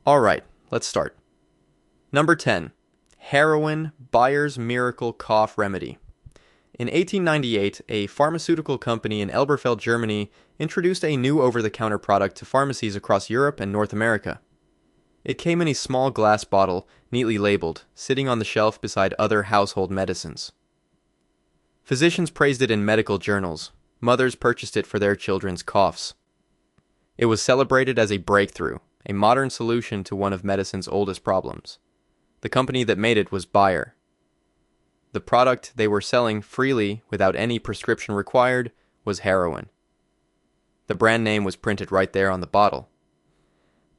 Alright, let's start. Number 10. Heroin, Bayer's Miracle Cough Remedy. In 1898, a pharmaceutical company in Elberfeld, Germany, introduced a new over-the-counter product to pharmacies across Europe and North America. It came in a small glass bottle, neatly labeled, sitting on the shelf beside other household medicines. Physicians praised it in medical journals. Mothers purchased it for their children's coughs. It was celebrated as a breakthrough, a modern solution to one of medicine's oldest problems. The company that made it was Bayer. The product they were selling freely, without any prescription required, was heroin. The brand name was printed right there on the bottle.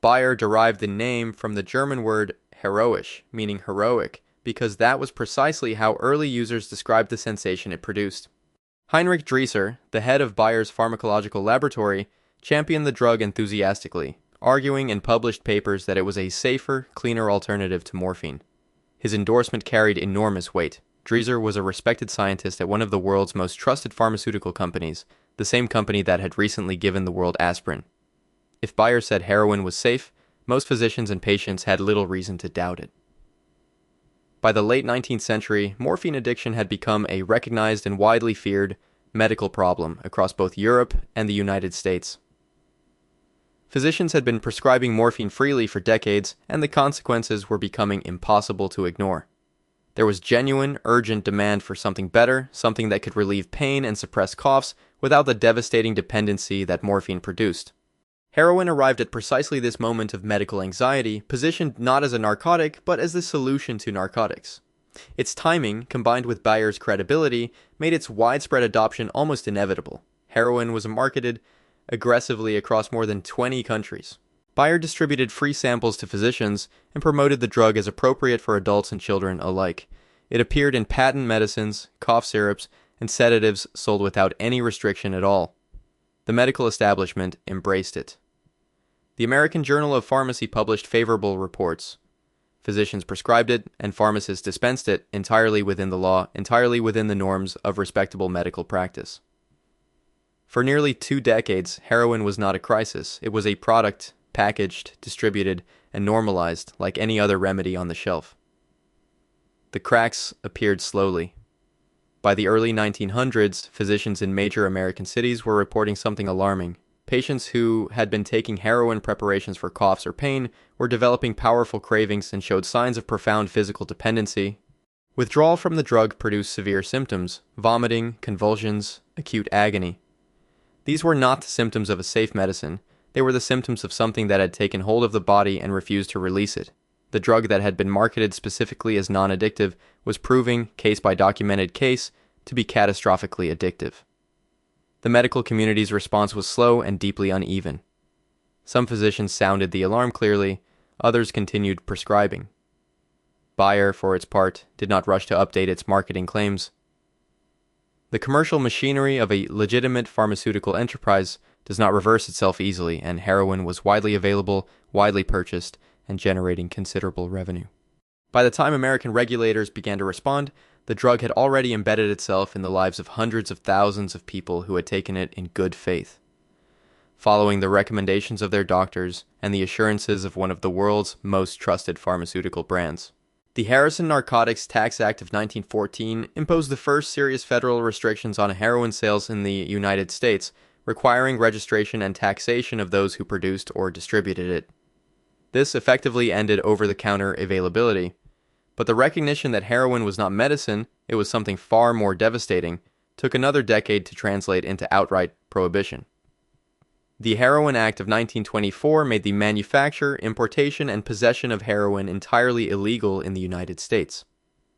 Bayer derived the name from the German word heroisch, meaning heroic, because that was precisely how early users described the sensation it produced. Heinrich Dreiser, the head of Bayer's pharmacological laboratory, championed the drug enthusiastically, arguing in published papers that it was a safer, cleaner alternative to morphine. His endorsement carried enormous weight. Dreiser was a respected scientist at one of the world's most trusted pharmaceutical companies, the same company that had recently given the world aspirin. If Bayer said heroin was safe, most physicians and patients had little reason to doubt it. By the late 19th century, morphine addiction had become a recognized and widely feared medical problem across both Europe and the United States. Physicians had been prescribing morphine freely for decades, and the consequences were becoming impossible to ignore. There was genuine, urgent demand for something better, something that could relieve pain and suppress coughs without the devastating dependency that morphine produced. Heroin arrived at precisely this moment of medical anxiety, positioned not as a narcotic, but as the solution to narcotics. Its timing, combined with Bayer's credibility, made its widespread adoption almost inevitable. Heroin was marketed aggressively across more than 20 countries. Bayer distributed free samples to physicians and promoted the drug as appropriate for adults and children alike. It appeared in patent medicines, cough syrups, and sedatives sold without any restriction at all. The medical establishment embraced it. The American Journal of Pharmacy published favorable reports. Physicians prescribed it, and pharmacists dispensed it entirely within the law, entirely within the norms of respectable medical practice. For nearly 2 decades, heroin was not a crisis. It was a product, packaged, distributed, and normalized like any other remedy on the shelf. The cracks appeared slowly. By the early 1900s, physicians in major American cities were reporting something alarming. Patients who had been taking heroin preparations for coughs or pain were developing powerful cravings and showed signs of profound physical dependency. Withdrawal from the drug produced severe symptoms: vomiting, convulsions, acute agony. These were not the symptoms of a safe medicine. They were the symptoms of something that had taken hold of the body and refused to release it. The drug that had been marketed specifically as non-addictive was proving, case by documented case, to be catastrophically addictive. The medical community's response was slow and deeply uneven. Some physicians sounded the alarm clearly, others continued prescribing. Bayer, for its part, did not rush to update its marketing claims. The commercial machinery of a legitimate pharmaceutical enterprise does not reverse itself easily, and heroin was widely available, widely purchased, and generating considerable revenue. By the time American regulators began to respond, the drug had already embedded itself in the lives of hundreds of thousands of people who had taken it in good faith. Following the recommendations of their doctors and the assurances of one of the world's most trusted pharmaceutical brands. The Harrison Narcotics Tax Act of 1914 imposed the first serious federal restrictions on heroin sales in the United States, requiring registration and taxation of those who produced or distributed it. This effectively ended over-the-counter availability. But the recognition that heroin was not medicine, it was something far more devastating, took another decade to translate into outright prohibition. The Heroin Act of 1924 made the manufacture, importation, and possession of heroin entirely illegal in the United States.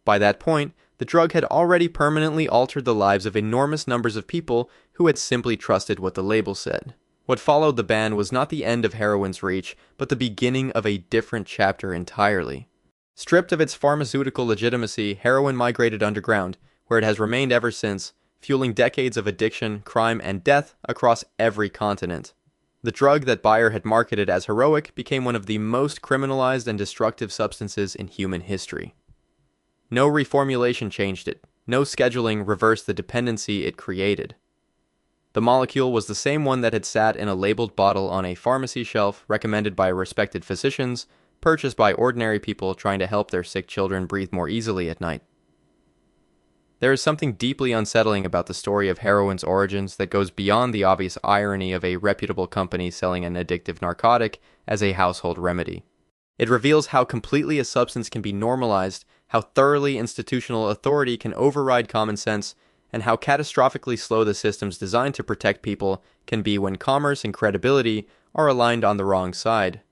By that point, the drug had already permanently altered the lives of enormous numbers of people who had simply trusted what the label said. What followed the ban was not the end of heroin's reach, but the beginning of a different chapter entirely. Stripped of its pharmaceutical legitimacy, heroin migrated underground, where it has remained ever since, fueling decades of addiction, crime, and death across every continent. The drug that Bayer had marketed as heroic became one of the most criminalized and destructive substances in human history. No reformulation changed it. No scheduling reversed the dependency it created. The molecule was the same one that had sat in a labeled bottle on a pharmacy shelf recommended by respected physicians, purchased by ordinary people trying to help their sick children breathe more easily at night. There is something deeply unsettling about the story of heroin's origins that goes beyond the obvious irony of a reputable company selling an addictive narcotic as a household remedy. It reveals how completely a substance can be normalized, how thoroughly institutional authority can override common sense, and how catastrophically slow the systems designed to protect people can be when commerce and credibility are aligned on the wrong side.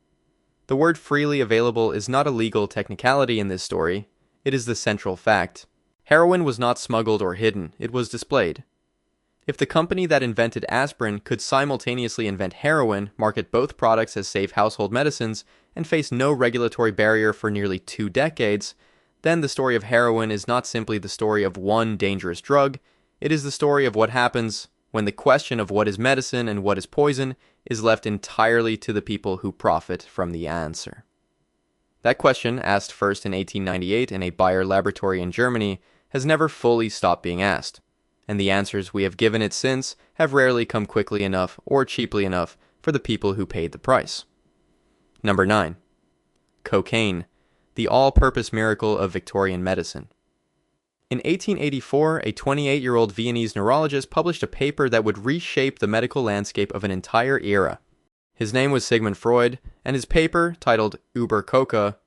The word freely available is not a legal technicality in this story, it is the central fact. Heroin was not smuggled or hidden, it was displayed. If the company that invented aspirin could simultaneously invent heroin, market both products as safe household medicines, and face no regulatory barrier for nearly 2 decades, then the story of heroin is not simply the story of one dangerous drug, it is the story of what happens when the question of what is medicine and what is poison is left entirely to the people who profit from the answer. That question, asked first in 1898 in a Bayer laboratory in Germany, has never fully stopped being asked, and the answers we have given it since have rarely come quickly enough or cheaply enough for the people who paid the price. Number 9. Cocaine, the all-purpose miracle of Victorian medicine. In 1884, a 28-year-old Viennese neurologist published a paper that would reshape the medical landscape of an entire era. His name was Sigmund Freud, and his paper, titled Über Coca,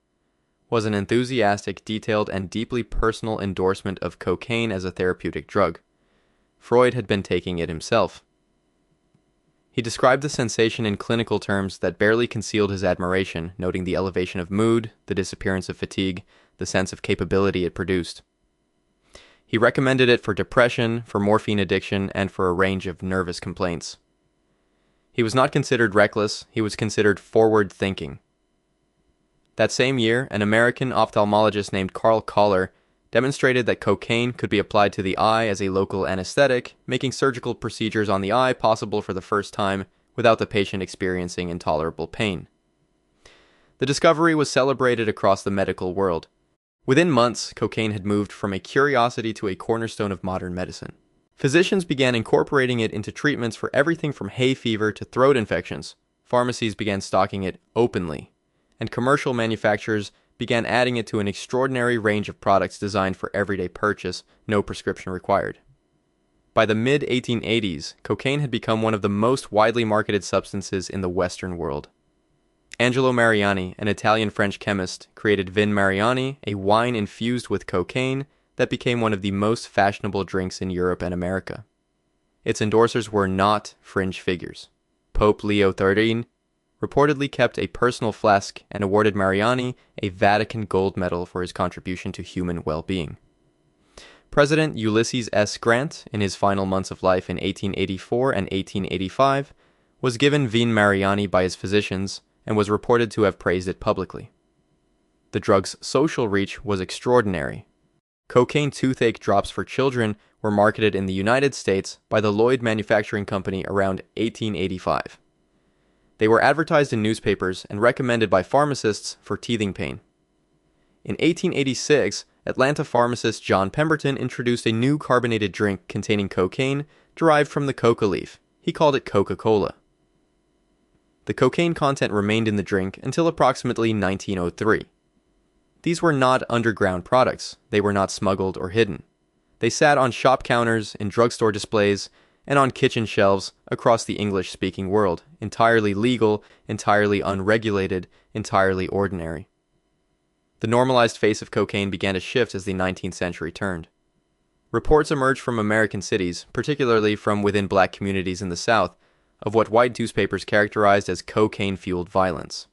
was an enthusiastic, detailed, and deeply personal endorsement of cocaine as a therapeutic drug. Freud had been taking it himself. He described the sensation in clinical terms that barely concealed his admiration, noting the elevation of mood, the disappearance of fatigue, the sense of capability it produced. He recommended it for depression, for morphine addiction, and for a range of nervous complaints. He was not considered reckless, he was considered forward-thinking. That same year, an American ophthalmologist named Carl Koller demonstrated that cocaine could be applied to the eye as a local anesthetic, making surgical procedures on the eye possible for the first time without the patient experiencing intolerable pain. The discovery was celebrated across the medical world. Within months, cocaine had moved from a curiosity to a cornerstone of modern medicine. Physicians began incorporating it into treatments for everything from hay fever to throat infections. Pharmacies began stocking it openly, and commercial manufacturers began adding it to an extraordinary range of products designed for everyday purchase, no prescription required. By the mid-1880s, cocaine had become one of the most widely marketed substances in the Western world. Angelo Mariani, an Italian-French chemist, created Vin Mariani, a wine infused with cocaine that became one of the most fashionable drinks in Europe and America. Its endorsers were not fringe figures. Pope Leo XIII reportedly kept a personal flask and awarded Mariani a Vatican gold medal for his contribution to human well-being. President Ulysses S. Grant, in his final months of life in 1884 and 1885, was given Vin Mariani by his physicians and was reported to have praised it publicly. The drug's social reach was extraordinary. Cocaine toothache drops for children were marketed in the United States by the Lloyd Manufacturing Company around 1885. They were advertised in newspapers and recommended by pharmacists for teething pain. In 1886, Atlanta pharmacist John Pemberton introduced a new carbonated drink containing cocaine derived from the coca leaf. He called it Coca-Cola. The cocaine content remained in the drink until approximately 1903. These were not underground products. They were not smuggled or hidden. They sat on shop counters, in drugstore displays, and on kitchen shelves across the English-speaking world, entirely legal, entirely unregulated, entirely ordinary. The normalized face of cocaine began to shift as the 19th century turned. Reports emerged from American cities, particularly from within black communities in the South, of what white newspapers characterized as cocaine-fueled violence.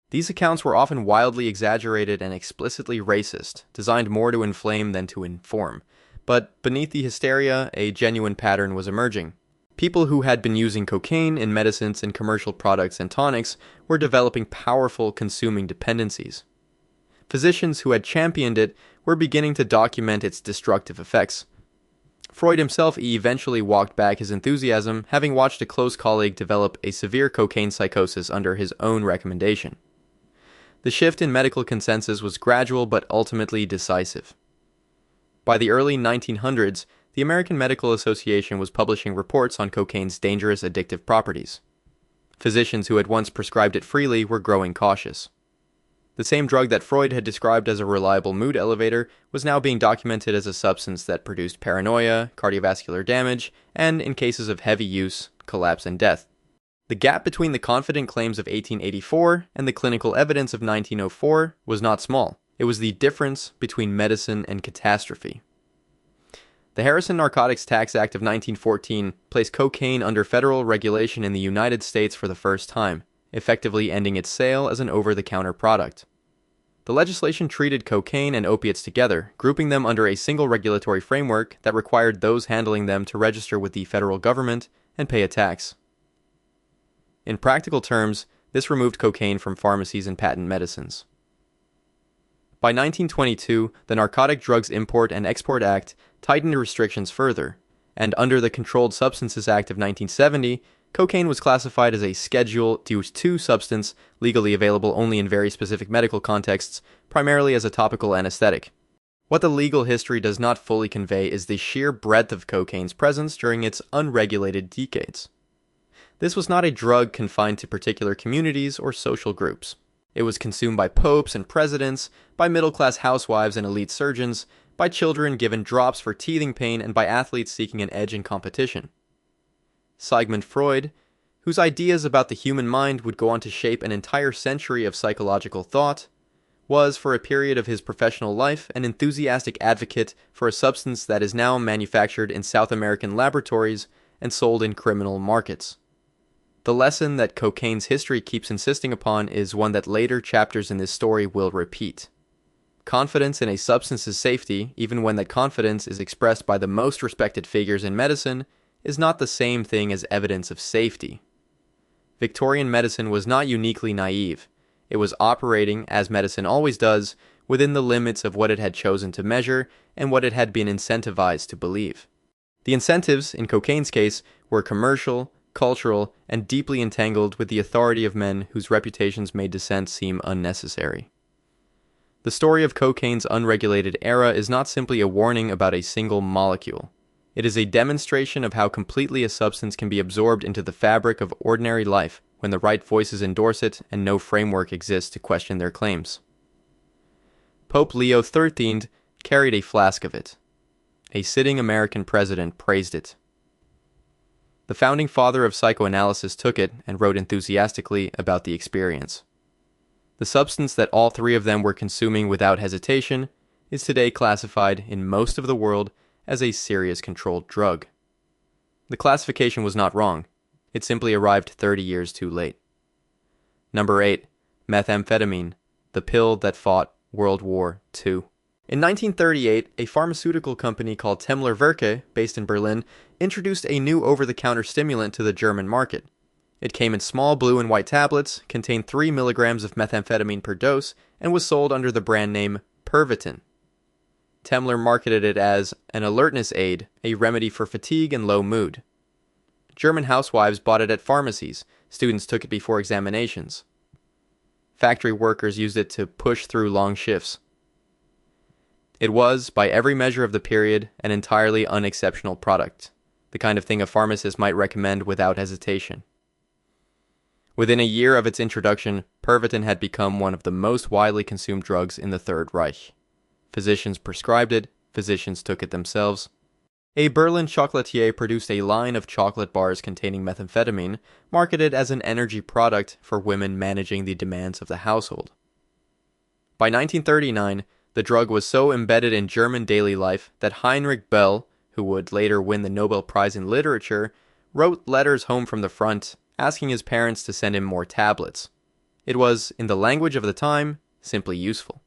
These accounts were often wildly exaggerated and explicitly racist, designed more to inflame than to inform. But beneath the hysteria, a genuine pattern was emerging. People who had been using cocaine in medicines and commercial products and tonics were developing powerful consuming dependencies. Physicians who had championed it were beginning to document its destructive effects. Freud himself eventually walked back his enthusiasm, having watched a close colleague develop a severe cocaine psychosis under his own recommendation. The shift in medical consensus was gradual but ultimately decisive. By the early 1900s, the American Medical Association was publishing reports on cocaine's dangerous addictive properties. Physicians who had once prescribed it freely were growing cautious. The same drug that Freud had described as a reliable mood elevator was now being documented as a substance that produced paranoia, cardiovascular damage, and, in cases of heavy use, collapse and death. The gap between the confident claims of 1884 and the clinical evidence of 1904 was not small. It was the difference between medicine and catastrophe. The Harrison Narcotics Tax Act of 1914 placed cocaine under federal regulation in the United States for the first time, effectively ending its sale as an over-the-counter product. The legislation treated cocaine and opiates together, grouping them under a single regulatory framework that required those handling them to register with the federal government and pay a tax. In practical terms, this removed cocaine from pharmacies and patent medicines. By 1922, the Narcotic Drugs Import and Export Act tightened restrictions further, and under the Controlled Substances Act of 1970, cocaine was classified as a Schedule II substance legally available only in very specific medical contexts, primarily as a topical anesthetic. What the legal history does not fully convey is the sheer breadth of cocaine's presence during its unregulated decades. This was not a drug confined to particular communities or social groups. It was consumed by popes and presidents, by middle-class housewives and elite surgeons, by children given drops for teething pain, and by athletes seeking an edge in competition. Sigmund Freud, whose ideas about the human mind would go on to shape an entire century of psychological thought, was, for a period of his professional life, an enthusiastic advocate for a substance that is now manufactured in South American laboratories and sold in criminal markets. The lesson that cocaine's history keeps insisting upon is one that later chapters in this story will repeat. Confidence in a substance's safety, even when that confidence is expressed by the most respected figures in medicine, is not the same thing as evidence of safety. Victorian medicine was not uniquely naive. It was operating, as medicine always does, within the limits of what it had chosen to measure and what it had been incentivized to believe. The incentives, in cocaine's case, were commercial, cultural, and deeply entangled with the authority of men whose reputations made dissent seem unnecessary. The story of cocaine's unregulated era is not simply a warning about a single molecule. It is a demonstration of how completely a substance can be absorbed into the fabric of ordinary life when the right voices endorse it and no framework exists to question their claims. Pope Leo XIII carried a flask of it. A sitting American president praised it. The founding father of psychoanalysis took it and wrote enthusiastically about the experience. The substance that all three of them were consuming without hesitation is today classified in most of the world as a serious controlled drug. The classification was not wrong. It simply arrived 30 years too late. Number 8. Methamphetamine, the pill that fought World War II. In 1938, a pharmaceutical company called Temmler-Werke, based in Berlin, introduced a new over-the-counter stimulant to the German market. It came in small blue and white tablets, contained 3 milligrams of methamphetamine per dose, and was sold under the brand name Pervitin. Temmler marketed it as an alertness aid, a remedy for fatigue and low mood. German housewives bought it at pharmacies. Students took it before examinations. Factory workers used it to push through long shifts. It was, by every measure of the period, an entirely unexceptional product, the kind of thing a pharmacist might recommend without hesitation. Within a year of its introduction, Pervitin had become one of the most widely consumed drugs in the Third Reich. Physicians prescribed it, physicians took it themselves. A Berlin chocolatier produced a line of chocolate bars containing methamphetamine, marketed as an energy product for women managing the demands of the household. By 1939, the drug was so embedded in German daily life that Heinrich Bell, who would later win the Nobel Prize in Literature, wrote letters home from the front asking his parents to send him more tablets. It was, in the language of the time, simply useful.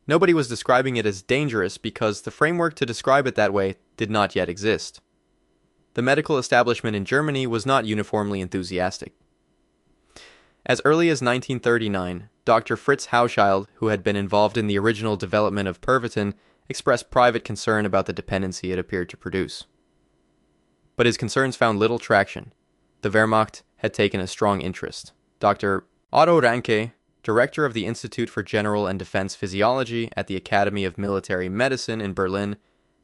Nobody was describing it as dangerous because the framework to describe it that way did not yet exist. The medical establishment in Germany was not uniformly enthusiastic. As early as 1939, Dr. Fritz Hauschild, who had been involved in the original development of Pervitin, expressed private concern about the dependency it appeared to produce. But his concerns found little traction. The Wehrmacht had taken a strong interest. Dr. Otto Ranke, director of the Institute for General and Defense Physiology at the Academy of Military Medicine in Berlin,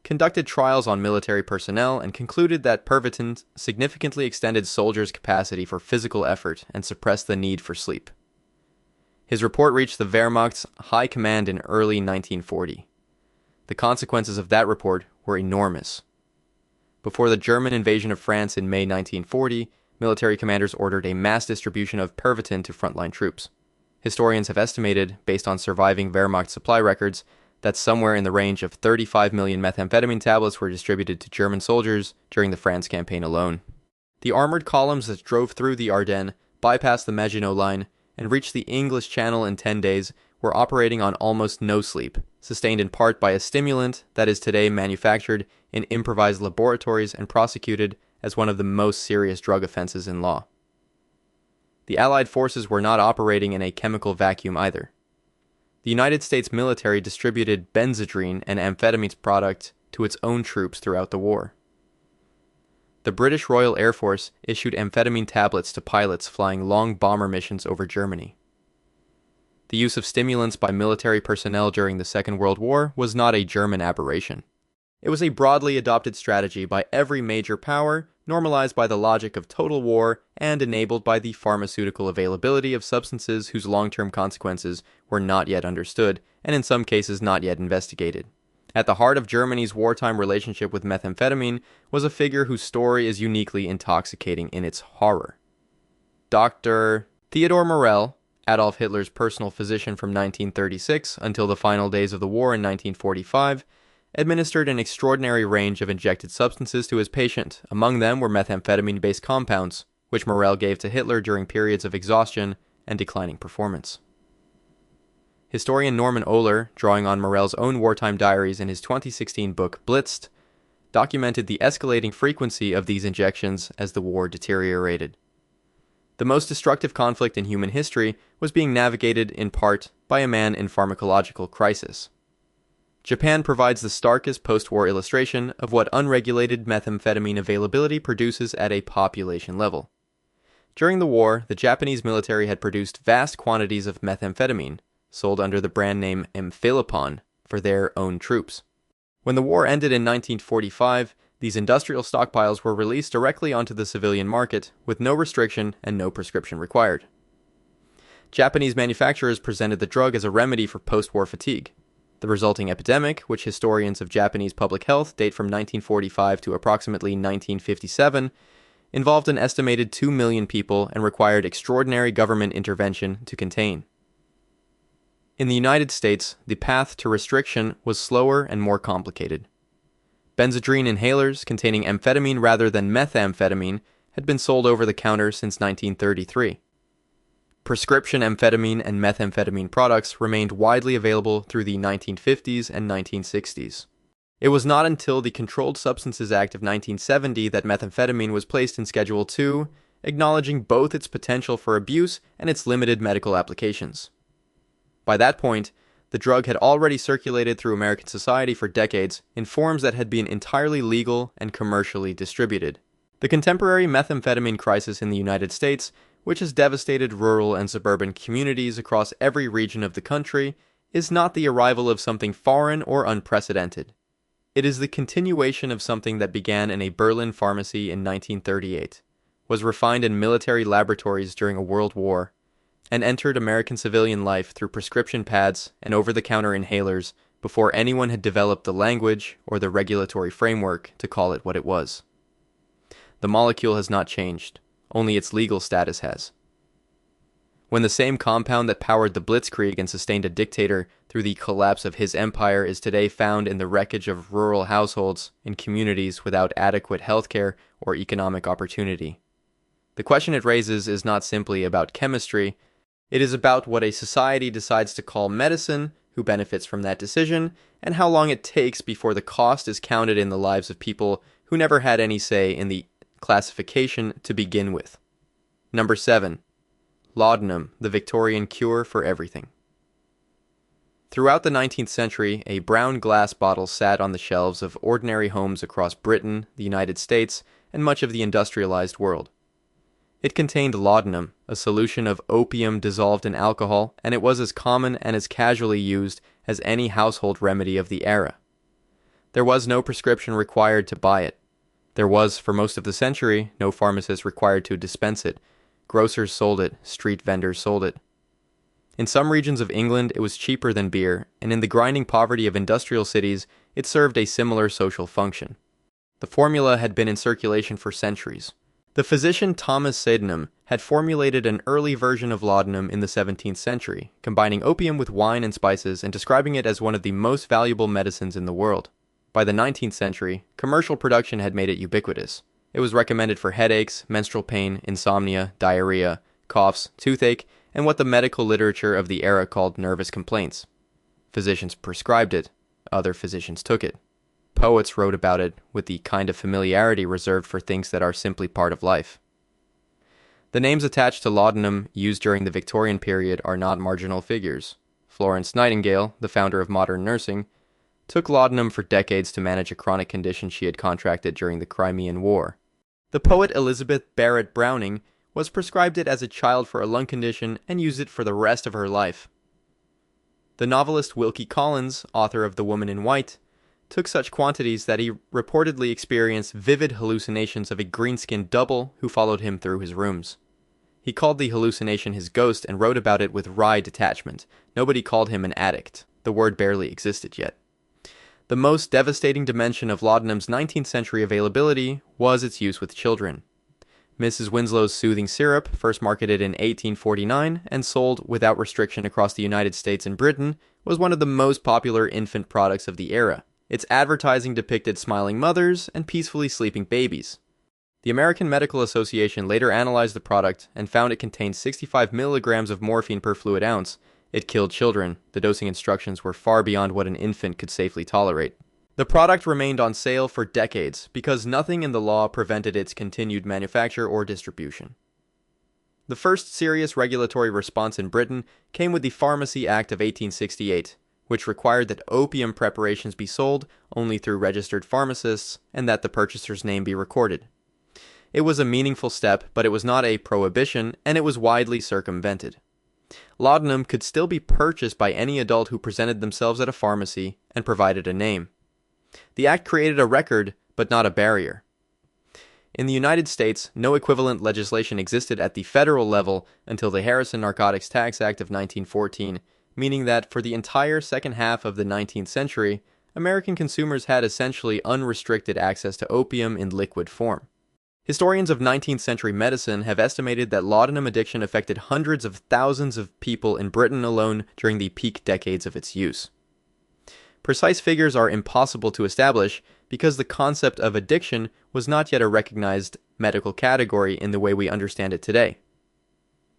conducted trials on military personnel and concluded that Pervitin significantly extended soldiers' capacity for physical effort and suppressed the need for sleep. His report reached the Wehrmacht's high command in early 1940. The consequences of that report were enormous. Before the German invasion of France in May 1940, military commanders ordered a mass distribution of Pervitin to frontline troops. Historians have estimated, based on surviving Wehrmacht supply records, that somewhere in the range of 35 million methamphetamine tablets were distributed to German soldiers during the France campaign alone. The armored columns that drove through the Ardennes, bypassed the Maginot Line, and reached the English Channel in 10 days were operating on almost no sleep, sustained in part by a stimulant that is today manufactured in improvised laboratories and prosecuted as one of the most serious drug offenses in law. The Allied forces were not operating in a chemical vacuum either. The United States military distributed Benzedrine, an amphetamines product, to its own troops throughout the war. The British Royal Air Force issued amphetamine tablets to pilots flying long bomber missions over Germany. The use of stimulants by military personnel during the Second World War was not a German aberration. It was a broadly adopted strategy by every major power, normalized by the logic of total war, and enabled by the pharmaceutical availability of substances whose long-term consequences were not yet understood, and in some cases not yet investigated. At the heart of Germany's wartime relationship with methamphetamine was a figure whose story is uniquely intoxicating in its horror. Dr. Theodor Morell, Adolf Hitler's personal physician from 1936 until the final days of the war in 1945, administered an extraordinary range of injected substances to his patient. Among them were methamphetamine-based compounds, which Morell gave to Hitler during periods of exhaustion and declining performance. Historian Norman Ohler, drawing on Morell's own wartime diaries in his 2016 book Blitzed, documented the escalating frequency of these injections as the war deteriorated. The most destructive conflict in human history was being navigated in part by a man in pharmacological crisis. Japan provides the starkest post-war illustration of what unregulated methamphetamine availability produces at a population level. During the war, the Japanese military had produced vast quantities of methamphetamine, sold under the brand name Amphetamine, for their own troops. When the war ended in 1945, these industrial stockpiles were released directly onto the civilian market with no restriction and no prescription required. Japanese manufacturers presented the drug as a remedy for post-war fatigue. The resulting epidemic, which historians of Japanese public health date from 1945 to approximately 1957, involved an estimated 2 million people and required extraordinary government intervention to contain. In the United States, the path to restriction was slower and more complicated. Benzedrine inhalers containing amphetamine rather than methamphetamine had been sold over the counter since 1933. Prescription amphetamine and methamphetamine products remained widely available through the 1950s and 1960s. It was not until the Controlled Substances Act of 1970 that methamphetamine was placed in Schedule II, acknowledging both its potential for abuse and its limited medical applications. By that point, the drug had already circulated through American society for decades in forms that had been entirely legal and commercially distributed. The contemporary methamphetamine crisis in the United States, which has devastated rural and suburban communities across every region of the country, is not the arrival of something foreign or unprecedented. It is the continuation of something that began in a Berlin pharmacy in 1938, was refined in military laboratories during a world war, and entered American civilian life through prescription pads and over-the-counter inhalers before anyone had developed the language or the regulatory framework to call it what it was. The molecule has not changed, only its legal status has. When the same compound that powered the Blitzkrieg and sustained a dictator through the collapse of his empire is today found in the wreckage of rural households in communities without adequate healthcare or economic opportunity. The question it raises is not simply about chemistry, it is about what a society decides to call medicine, who benefits from that decision, and how long it takes before the cost is counted in the lives of people who never had any say in the classification to begin with. Number 7. Laudanum, the Victorian cure for everything. Throughout the 19th century, a brown glass bottle sat on the shelves of ordinary homes across Britain, the United States, and much of the industrialized world. It contained laudanum, a solution of opium dissolved in alcohol, and it was as common and as casually used as any household remedy of the era. There was no prescription required to buy it. There was, for most of the century, no pharmacist required to dispense it. Grocers sold it, street vendors sold it. In some regions of England, it was cheaper than beer, and in the grinding poverty of industrial cities, it served a similar social function. The formula had been in circulation for centuries. The physician Thomas Sydenham had formulated an early version of laudanum in the 17th century, combining opium with wine and spices and describing it as one of the most valuable medicines in the world. By the 19th century, commercial production had made it ubiquitous. It was recommended for headaches, menstrual pain, insomnia, diarrhea, coughs, toothache, and what the medical literature of the era called nervous complaints. Physicians prescribed it, other physicians took it. Poets wrote about it with the kind of familiarity reserved for things that are simply part of life. The names attached to laudanum used during the Victorian period are not marginal figures. Florence Nightingale, the founder of modern nursing, took laudanum for decades to manage a chronic condition she had contracted during the Crimean War. The poet Elizabeth Barrett Browning was prescribed it as a child for a lung condition and used it for the rest of her life. The novelist Wilkie Collins, author of The Woman in White, took such quantities that he reportedly experienced vivid hallucinations of a green-skinned double who followed him through his rooms. He called the hallucination his ghost and wrote about it with wry detachment. Nobody called him an addict. The word barely existed yet. The most devastating dimension of laudanum's 19th century availability was its use with children. Mrs. Winslow's soothing syrup, first marketed in 1849 and sold without restriction across the United States and Britain, was one of the most popular infant products of the era. Its advertising depicted smiling mothers and peacefully sleeping babies. The American Medical Association later analyzed the product and found it contained 65 milligrams of morphine per fluid ounce. It killed children. The dosing instructions were far beyond what an infant could safely tolerate. The product remained on sale for decades because nothing in the law prevented its continued manufacture or distribution. The first serious regulatory response in Britain came with the Pharmacy Act of 1868, which required that opium preparations be sold only through registered pharmacists and that the purchaser's name be recorded. It was a meaningful step, but it was not a prohibition, and it was widely circumvented. Laudanum could still be purchased by any adult who presented themselves at a pharmacy and provided a name. The act created a record, but not a barrier. In the United States, no equivalent legislation existed at the federal level until the Harrison Narcotics Tax Act of 1914, meaning that for the entire second half of the 19th century, American consumers had essentially unrestricted access to opium in liquid form. Historians of 19th century medicine have estimated that laudanum addiction affected hundreds of thousands of people in Britain alone during the peak decades of its use. Precise figures are impossible to establish because the concept of addiction was not yet a recognized medical category in the way we understand it today.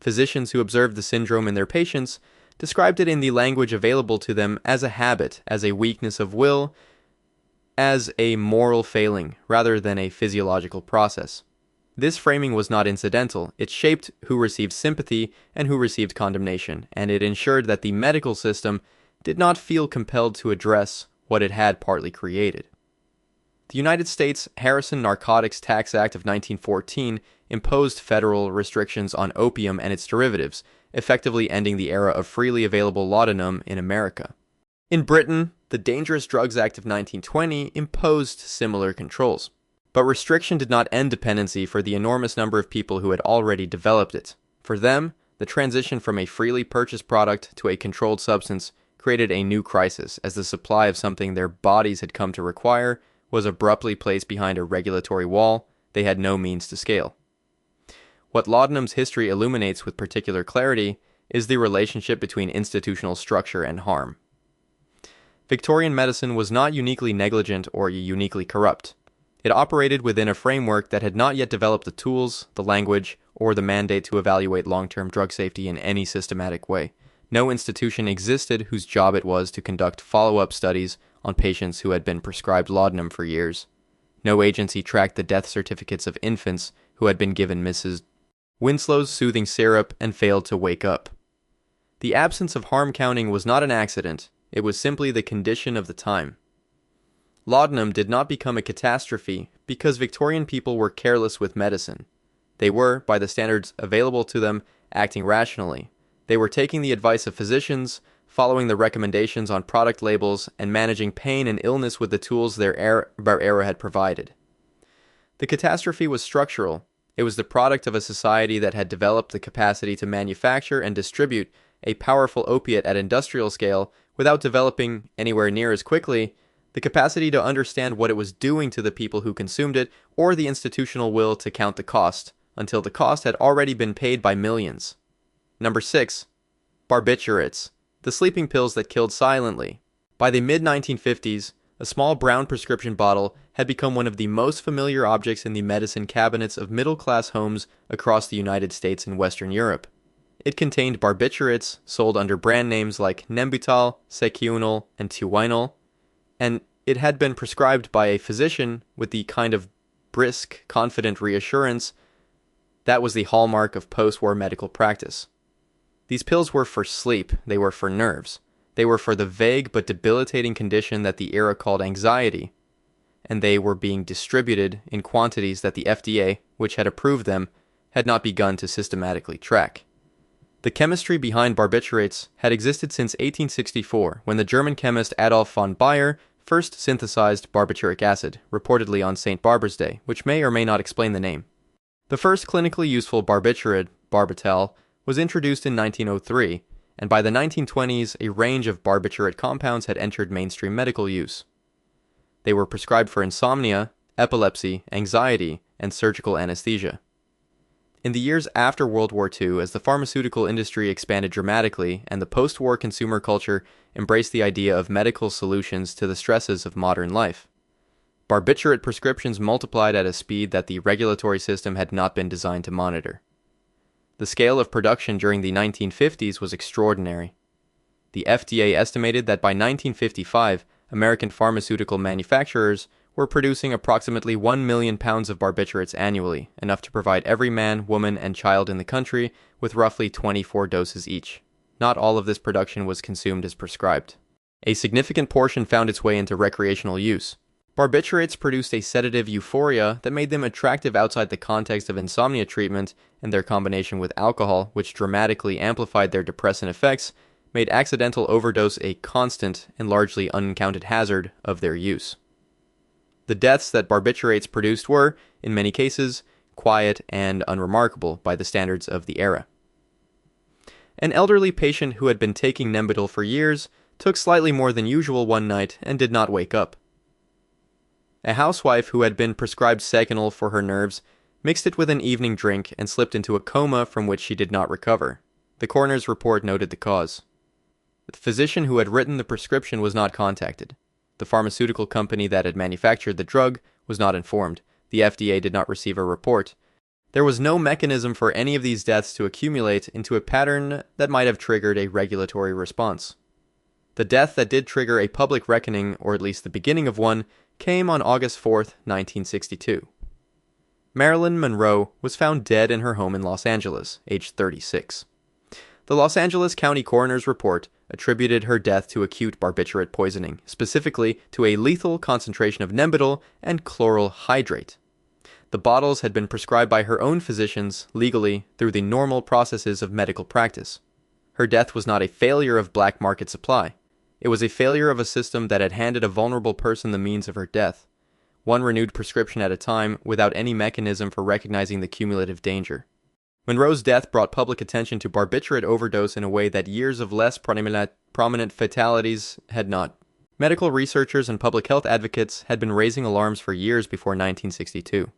Physicians who observed the syndrome in their patients described it in the language available to them as a habit, as a weakness of will, as a moral failing, rather than a physiological process. This framing was not incidental. It shaped who received sympathy and who received condemnation, and it ensured that the medical system did not feel compelled to address what it had partly created. The United States Harrison Narcotics Tax Act of 1914 imposed federal restrictions on opium and its derivatives, effectively ending the era of freely available laudanum in America. In Britain, the Dangerous Drugs Act of 1920 imposed similar controls. But restriction did not end dependency for the enormous number of people who had already developed it. For them, the transition from a freely purchased product to a controlled substance created a new crisis, as the supply of something their bodies had come to require was abruptly placed behind a regulatory wall they had no means to scale. What laudanum's history illuminates with particular clarity is the relationship between institutional structure and harm. Victorian medicine was not uniquely negligent or uniquely corrupt. It operated within a framework that had not yet developed the tools, the language, or the mandate to evaluate long-term drug safety in any systematic way. No institution existed whose job it was to conduct follow-up studies on patients who had been prescribed laudanum for years. No agency tracked the death certificates of infants who had been given Mrs. Winslow's soothing syrup and failed to wake up. The absence of harm counting was not an accident. It was simply the condition of the time. Laudanum did not become a catastrophe because Victorian people were careless with medicine. They were, by the standards available to them, acting rationally. They were taking the advice of physicians, following the recommendations on product labels, and managing pain and illness with the tools their era had provided. The catastrophe was structural. It was the product of a society that had developed the capacity to manufacture and distribute a powerful opiate at industrial scale without developing anywhere near as quickly the capacity to understand what it was doing to the people who consumed it, or the institutional will to count the cost, until the cost had already been paid by millions. Number 6. Barbiturates, the sleeping pills that killed silently. By the mid-1950s, a small brown prescription bottle had become one of the most familiar objects in the medicine cabinets of middle-class homes across the United States and Western Europe. It contained barbiturates sold under brand names like Nembutal, Secuinol, and Tuinol, and it had been prescribed by a physician with the kind of brisk, confident reassurance that was the hallmark of post-war medical practice. These pills were for sleep, they were for nerves, they were for the vague but debilitating condition that the era called anxiety, and they were being distributed in quantities that the FDA, which had approved them, had not begun to systematically track. The chemistry behind barbiturates had existed since 1864, when the German chemist Adolf von Baeyer first synthesized barbituric acid, reportedly on St. Barbara's Day, which may or may not explain the name. The first clinically useful barbiturate, Barbital, was introduced in 1903, and by the 1920s a range of barbiturate compounds had entered mainstream medical use. They were prescribed for insomnia, epilepsy, anxiety, and surgical anesthesia. In the years after World War II, as the pharmaceutical industry expanded dramatically and the post-war consumer culture embraced the idea of medical solutions to the stresses of modern life, barbiturate prescriptions multiplied at a speed that the regulatory system had not been designed to monitor. The scale of production during the 1950s was extraordinary. The FDA estimated that by 1955, American pharmaceutical manufacturers were producing approximately 1 million pounds of barbiturates annually, enough to provide every man, woman, and child in the country with roughly 24 doses each. Not all of this production was consumed as prescribed. A significant portion found its way into recreational use. Barbiturates produced a sedative euphoria that made them attractive outside the context of insomnia treatment, and their combination with alcohol, which dramatically amplified their depressant effects, made accidental overdose a constant and largely uncounted hazard of their use. The deaths that barbiturates produced were, in many cases, quiet and unremarkable by the standards of the era. An elderly patient who had been taking Nembutal for years took slightly more than usual one night and did not wake up. A housewife who had been prescribed Seconal for her nerves mixed it with an evening drink and slipped into a coma from which she did not recover. The coroner's report noted the cause. The physician who had written the prescription was not contacted. The pharmaceutical company that had manufactured the drug was not informed. The FDA did not receive a report. There was no mechanism for any of these deaths to accumulate into a pattern that might have triggered a regulatory response. The death that did trigger a public reckoning, or at least the beginning of one, came on August 4, 1962. Marilyn Monroe was found dead in her home in Los Angeles, aged 36. The Los Angeles County Coroner's report attributed her death to acute barbiturate poisoning, specifically to a lethal concentration of Nembutal and chloral hydrate. The bottles had been prescribed by her own physicians legally through the normal processes of medical practice. Her death was not a failure of black market supply. It was a failure of a system that had handed a vulnerable person the means of her death, one renewed prescription at a time without any mechanism for recognizing the cumulative danger. Monroe's death brought public attention to barbiturate overdose in a way that years of less prominent fatalities had not. Medical researchers and public health advocates had been raising alarms for years before 1962.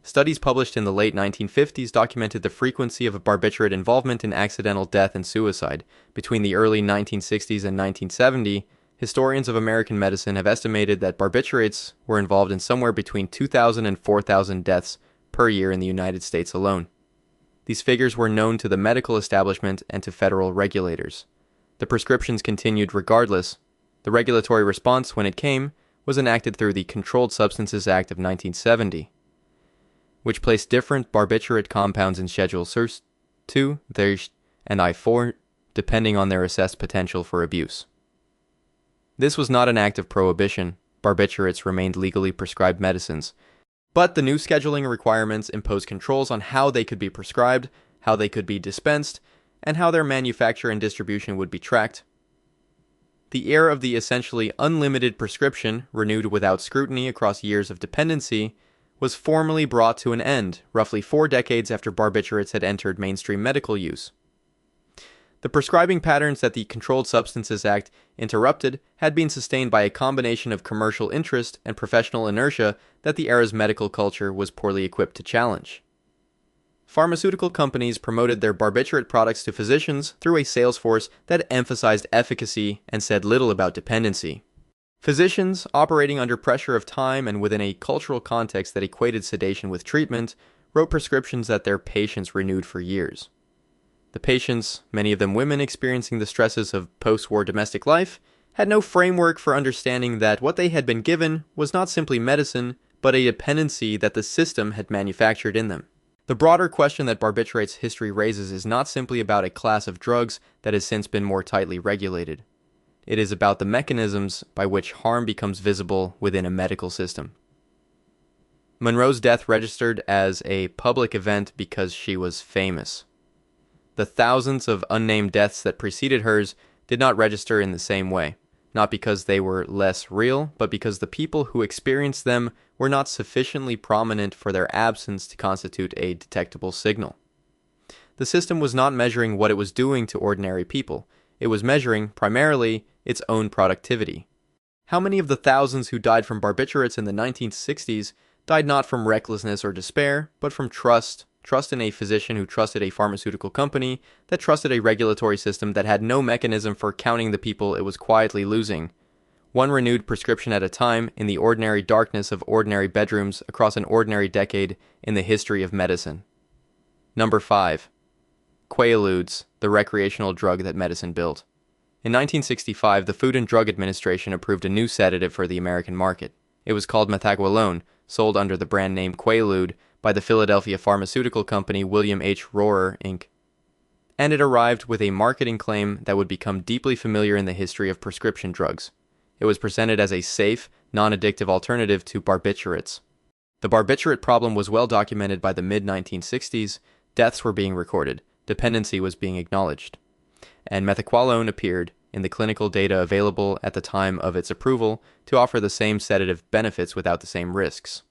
Studies published in the late 1950s documented the frequency of barbiturate involvement in accidental death and suicide. Between the early 1960s and 1970, historians of American medicine have estimated that barbiturates were involved in somewhere between 2,000 and 4,000 deaths per year in the United States alone. These figures were known to the medical establishment and to federal regulators. The prescriptions continued regardless. The regulatory response, when it came, was enacted through the Controlled Substances Act of 1970, which placed different barbiturate compounds in Schedules II, III, and I-4, depending on their assessed potential for abuse. This was not an act of prohibition. Barbiturates remained legally prescribed medicines, but the new scheduling requirements imposed controls on how they could be prescribed, how they could be dispensed, and how their manufacture and distribution would be tracked. The era of the essentially unlimited prescription, renewed without scrutiny across years of dependency, was formally brought to an end, roughly 4 decades after barbiturates had entered mainstream medical use. The prescribing patterns that the Controlled Substances Act interrupted had been sustained by a combination of commercial interest and professional inertia that the era's medical culture was poorly equipped to challenge. Pharmaceutical companies promoted their barbiturate products to physicians through a sales force that emphasized efficacy and said little about dependency. Physicians, operating under pressure of time and within a cultural context that equated sedation with treatment, wrote prescriptions that their patients renewed for years. The patients, many of them women experiencing the stresses of post-war domestic life, had no framework for understanding that what they had been given was not simply medicine, but a dependency that the system had manufactured in them. The broader question that barbiturate's history raises is not simply about a class of drugs that has since been more tightly regulated. It is about the mechanisms by which harm becomes visible within a medical system. Monroe's death registered as a public event because she was famous. The thousands of unnamed deaths that preceded hers did not register in the same way, not because they were less real, but because the people who experienced them were not sufficiently prominent for their absence to constitute a detectable signal. The system was not measuring what it was doing to ordinary people. It was measuring, primarily, its own productivity. How many of the thousands who died from barbiturates in the 1960s died not from recklessness or despair, but from trust in a physician who trusted a pharmaceutical company, that trusted a regulatory system that had no mechanism for counting the people it was quietly losing, one renewed prescription at a time in the ordinary darkness of ordinary bedrooms across an ordinary decade in the history of medicine. Number 5. Quaaludes, the recreational drug that medicine built. In 1965, the Food and Drug Administration approved a new sedative for the American market. It was called methaqualone, sold under the brand name Quaalude by the Philadelphia pharmaceutical company William H. Rorer, Inc. And it arrived with a marketing claim that would become deeply familiar in the history of prescription drugs. It was presented as a safe, non-addictive alternative to barbiturates. The barbiturate problem was well documented by the mid-1960s. Deaths were being recorded, dependency was being acknowledged, and methaqualone appeared in the clinical data available at the time of its approval to offer the same sedative benefits without the same risks.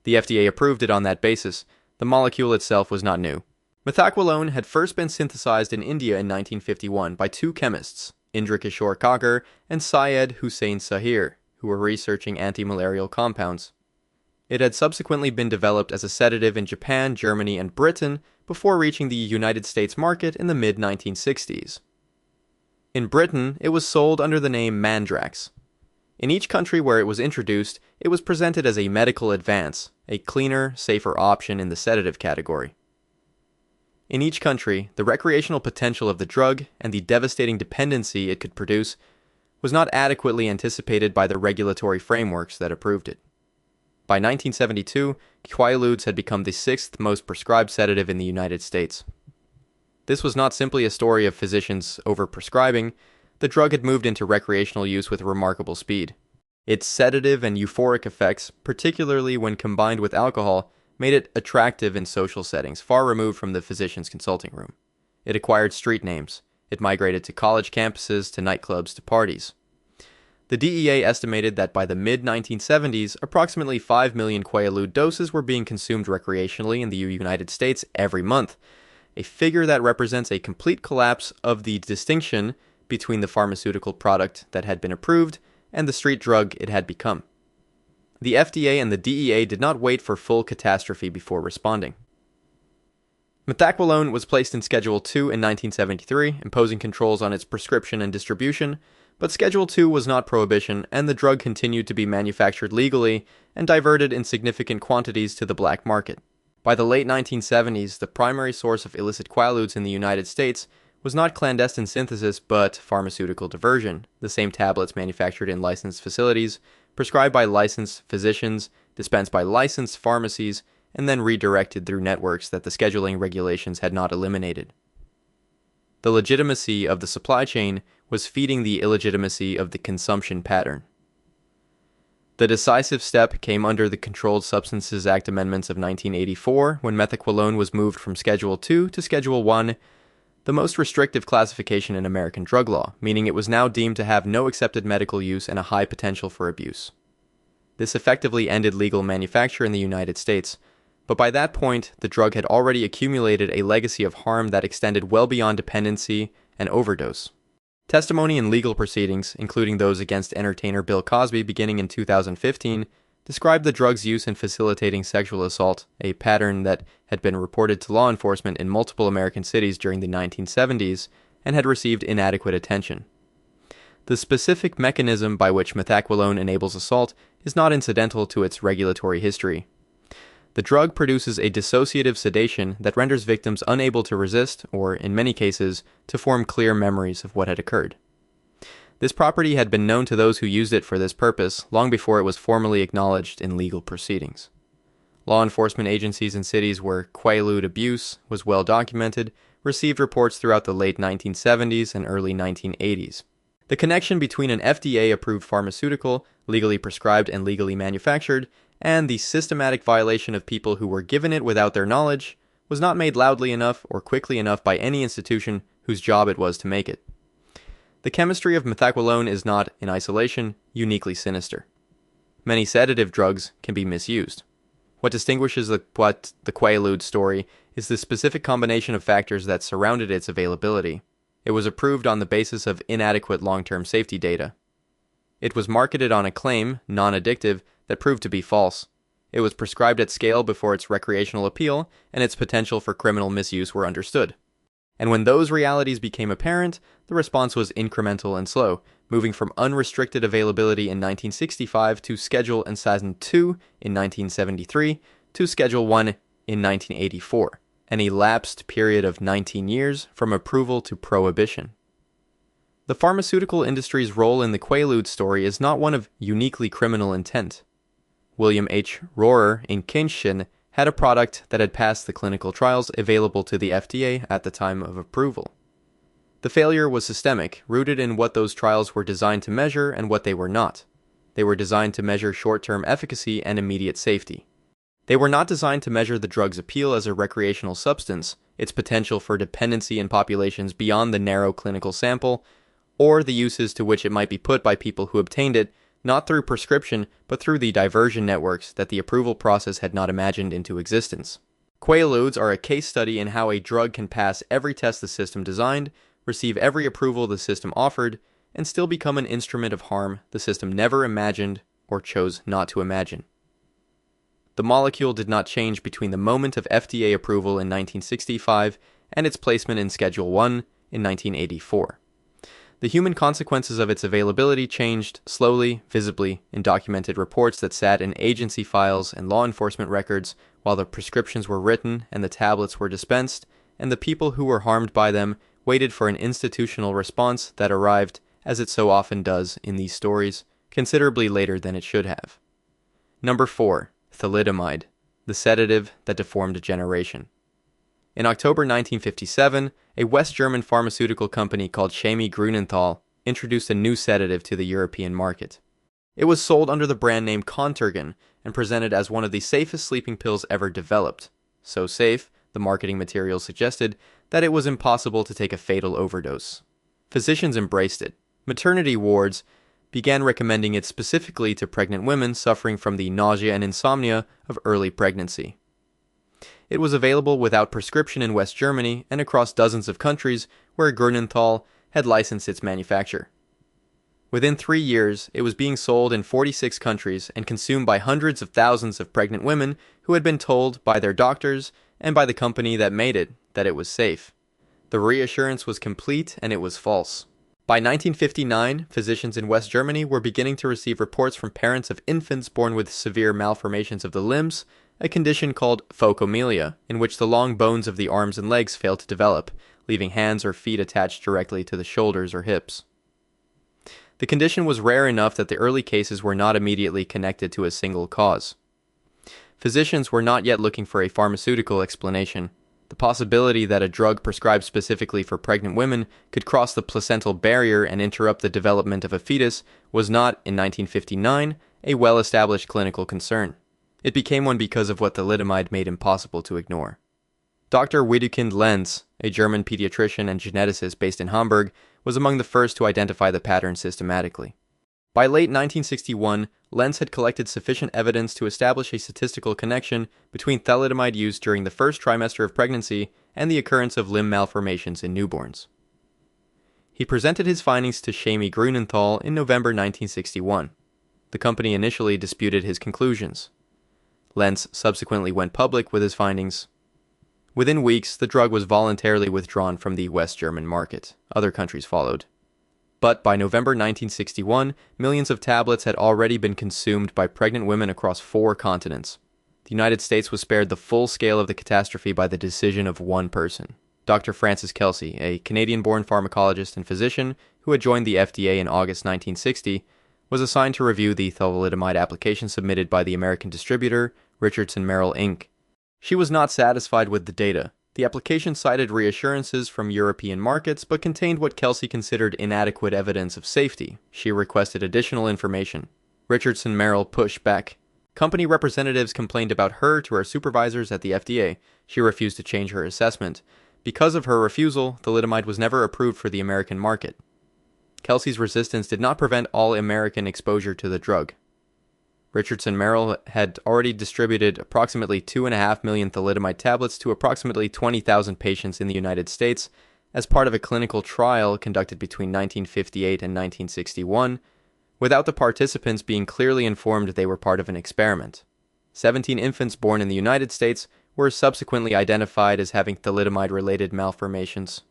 The FDA approved it on that basis. The molecule itself was not new. Methaqualone had first been synthesized in India in 1951 by two chemists, Indra Kishore Kagar and Syed Hussain Sahir, who were researching anti-malarial compounds. It had subsequently been developed as a sedative in Japan, Germany, and Britain before reaching the United States market in the mid-1960s. In Britain, it was sold under the name Mandrax. In each country where it was introduced, it was presented as a medical advance, a cleaner, safer option in the sedative category. In each country, the recreational potential of the drug and the devastating dependency it could produce was not adequately anticipated by the regulatory frameworks that approved it. By 1972, Quaaludes had become the sixth most prescribed sedative in the United States. This was not simply a story of physicians overprescribing. The drug had moved into recreational use with remarkable speed. Its sedative and euphoric effects, particularly when combined with alcohol, made it attractive in social settings far removed from the physician's consulting room. It acquired street names. It migrated to college campuses, to nightclubs, to parties. The DEA estimated that by the mid-1970s, approximately 5 million Quaalude doses were being consumed recreationally in the United States every month, a figure that represents a complete collapse of the distinction between the pharmaceutical product that had been approved and the street drug it had become. The FDA and the DEA did not wait for full catastrophe before responding. Methaqualone was placed in Schedule II in 1973, imposing controls on its prescription and distribution, but Schedule II was not prohibition, and the drug continued to be manufactured legally and diverted in significant quantities to the black market. By the late 1970s, the primary source of illicit Quaaludes in the United States was not clandestine synthesis but pharmaceutical diversion, the same tablets manufactured in licensed facilities, prescribed by licensed physicians, dispensed by licensed pharmacies, and then redirected through networks that the scheduling regulations had not eliminated. The legitimacy of the supply chain was feeding the illegitimacy of the consumption pattern. The decisive step came under the Controlled Substances Act amendments of 1984 when methaqualone was moved from Schedule II to Schedule I, the most restrictive classification in American drug law, meaning it was now deemed to have no accepted medical use and a high potential for abuse. This effectively ended legal manufacture in the United States, but by that point, the drug had already accumulated a legacy of harm that extended well beyond dependency and overdose. Testimony in legal proceedings, including those against entertainer Bill Cosby beginning in 2015, described the drug's use in facilitating sexual assault, a pattern that had been reported to law enforcement in multiple American cities during the 1970s and had received inadequate attention. The specific mechanism by which methaqualone enables assault is not incidental to its regulatory history. The drug produces a dissociative sedation that renders victims unable to resist, or, in many cases, to form clear memories of what had occurred. This property had been known to those who used it for this purpose long before it was formally acknowledged in legal proceedings. Law enforcement agencies in cities where Quaalude abuse was well documented received reports throughout the late 1970s and early 1980s. The connection between an FDA-approved pharmaceutical, legally prescribed and legally manufactured, and the systematic violation of people who were given it without their knowledge was not made loudly enough or quickly enough by any institution whose job it was to make it. The chemistry of methaqualone is not, in isolation, uniquely sinister. Many sedative drugs can be misused. What distinguishes the Quaalude story is the specific combination of factors that surrounded its availability. It was approved on the basis of inadequate long-term safety data. It was marketed on a claim, non-addictive, that proved to be false. It was prescribed at scale before its recreational appeal and its potential for criminal misuse were understood. And when those realities became apparent, the response was incremental and slow, moving from unrestricted availability in 1965 to Schedule and Season 2 in 1973 to Schedule 1 in 1984, an elapsed period of 19 years from approval to prohibition. The pharmaceutical industry's role in the Quaalude story is not one of uniquely criminal intent. William H. Rohrer in Kinshin had a product that had passed the clinical trials available to the FDA at the time of approval. The failure was systemic, rooted in what those trials were designed to measure and what they were not. They were designed to measure short-term efficacy and immediate safety. They were not designed to measure the drug's appeal as a recreational substance, its potential for dependency in populations beyond the narrow clinical sample, or the uses to which it might be put by people who obtained it, not through prescription, but through the diversion networks that the approval process had not imagined into existence. Quaaludes are a case study in how a drug can pass every test the system designed, receive every approval the system offered, and still become an instrument of harm the system never imagined or chose not to imagine. The molecule did not change between the moment of FDA approval in 1965 and its placement in Schedule 1 in 1984. The human consequences of its availability changed slowly, visibly, in documented reports that sat in agency files and law enforcement records while the prescriptions were written and the tablets were dispensed, and the people who were harmed by them waited for an institutional response that arrived, as it so often does in these stories, considerably later than it should have. Number 4. Thalidomide, the sedative that deformed a generation. In October 1957, a West German pharmaceutical company called Chemie Grünenthal introduced a new sedative to the European market. It was sold under the brand name Contergan and presented as one of the safest sleeping pills ever developed. So safe, the marketing materials suggested, that it was impossible to take a fatal overdose. Physicians embraced it. Maternity wards began recommending it specifically to pregnant women suffering from the nausea and insomnia of early pregnancy. It was available without prescription in West Germany and across dozens of countries where Grünenthal had licensed its manufacture. Within 3 years, it was being sold in 46 countries and consumed by hundreds of thousands of pregnant women who had been told by their doctors and by the company that made it that it was safe. The reassurance was complete and it was false. By 1959, physicians in West Germany were beginning to receive reports from parents of infants born with severe malformations of the limbs, a condition called phocomelia, in which the long bones of the arms and legs fail to develop, leaving hands or feet attached directly to the shoulders or hips. The condition was rare enough that the early cases were not immediately connected to a single cause. Physicians were not yet looking for a pharmaceutical explanation. The possibility that a drug prescribed specifically for pregnant women could cross the placental barrier and interrupt the development of a fetus was not, in 1959, a well-established clinical concern. It became one because of what thalidomide made impossible to ignore. Dr. Widukind Lenz, a German pediatrician and geneticist based in Hamburg, was among the first to identify the pattern systematically. By late 1961, Lenz had collected sufficient evidence to establish a statistical connection between thalidomide use during the first trimester of pregnancy and the occurrence of limb malformations in newborns. He presented his findings to Shamie Grunenthal in November 1961. The company initially disputed his conclusions. Lenz subsequently went public with his findings. Within weeks, the drug was voluntarily withdrawn from the West German market. Other countries followed. But by November 1961, millions of tablets had already been consumed by pregnant women across 4 continents. The United States was spared the full scale of the catastrophe by the decision of one person, Dr. Francis Kelsey, a Canadian-born pharmacologist and physician who had joined the FDA in August 1960, was assigned to review the thalidomide application submitted by the American distributor, Richardson Merrill Inc. She was not satisfied with the data. The application cited reassurances from European markets, but contained what Kelsey considered inadequate evidence of safety. She requested additional information. Richardson Merrill pushed back. Company representatives complained about her to her supervisors at the FDA. She refused to change her assessment. Because of her refusal, thalidomide was never approved for the American market. Kelsey's resistance did not prevent all American exposure to the drug. Richardson Merrill had already distributed approximately 2.5 million thalidomide tablets to approximately 20,000 patients in the United States as part of a clinical trial conducted between 1958 and 1961, without the participants being clearly informed they were part of an experiment. 17 infants born in the United States were subsequently identified as having thalidomide-related malformations.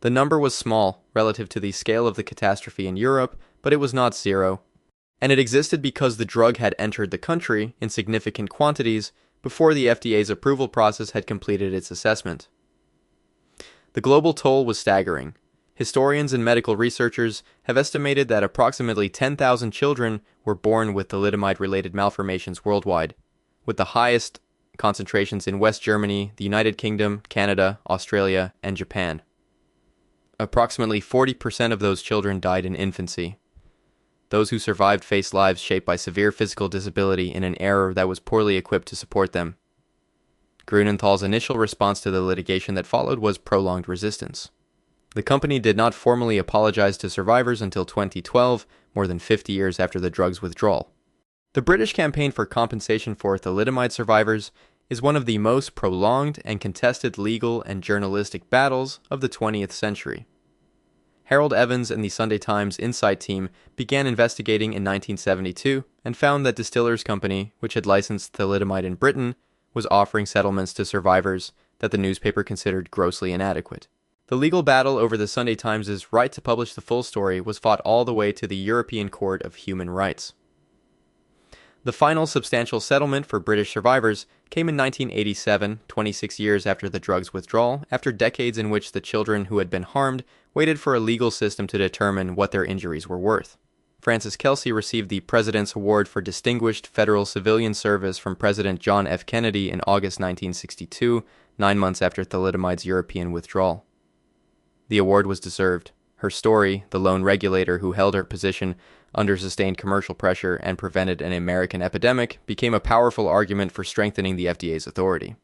The number was small relative to the scale of the catastrophe in Europe, but it was not zero. And it existed because the drug had entered the country in significant quantities before the FDA's approval process had completed its assessment. The global toll was staggering. Historians and medical researchers have estimated that approximately 10,000 children were born with thalidomide-related malformations worldwide, with the highest concentrations in West Germany, the United Kingdom, Canada, Australia, and Japan. Approximately 40% of those children died in infancy. Those who survived faced lives shaped by severe physical disability in an era that was poorly equipped to support them. Grunenthal's initial response to the litigation that followed was prolonged resistance. The company did not formally apologize to survivors until 2012, more than 50 years after the drug's withdrawal. The British campaign for compensation for thalidomide survivors is one of the most prolonged and contested legal and journalistic battles of the 20th century. Harold Evans and the Sunday Times Insight team began investigating in 1972 and found that Distillers Company, which had licensed thalidomide in Britain, was offering settlements to survivors that the newspaper considered grossly inadequate. The legal battle over the Sunday Times' right to publish the full story was fought all the way to the European Court of Human Rights. The final substantial settlement for British survivors came in 1987, 26 years after the drug's withdrawal, after decades in which the children who had been harmed waited for a legal system to determine what their injuries were worth. Francis Kelsey received the President's Award for Distinguished Federal Civilian Service from President John F. Kennedy in August 1962, 9 months after thalidomide's European withdrawal. The award was deserved. Her story, the lone regulator who held her position under sustained commercial pressure and prevented an American epidemic, became a powerful argument for strengthening the FDA's authority.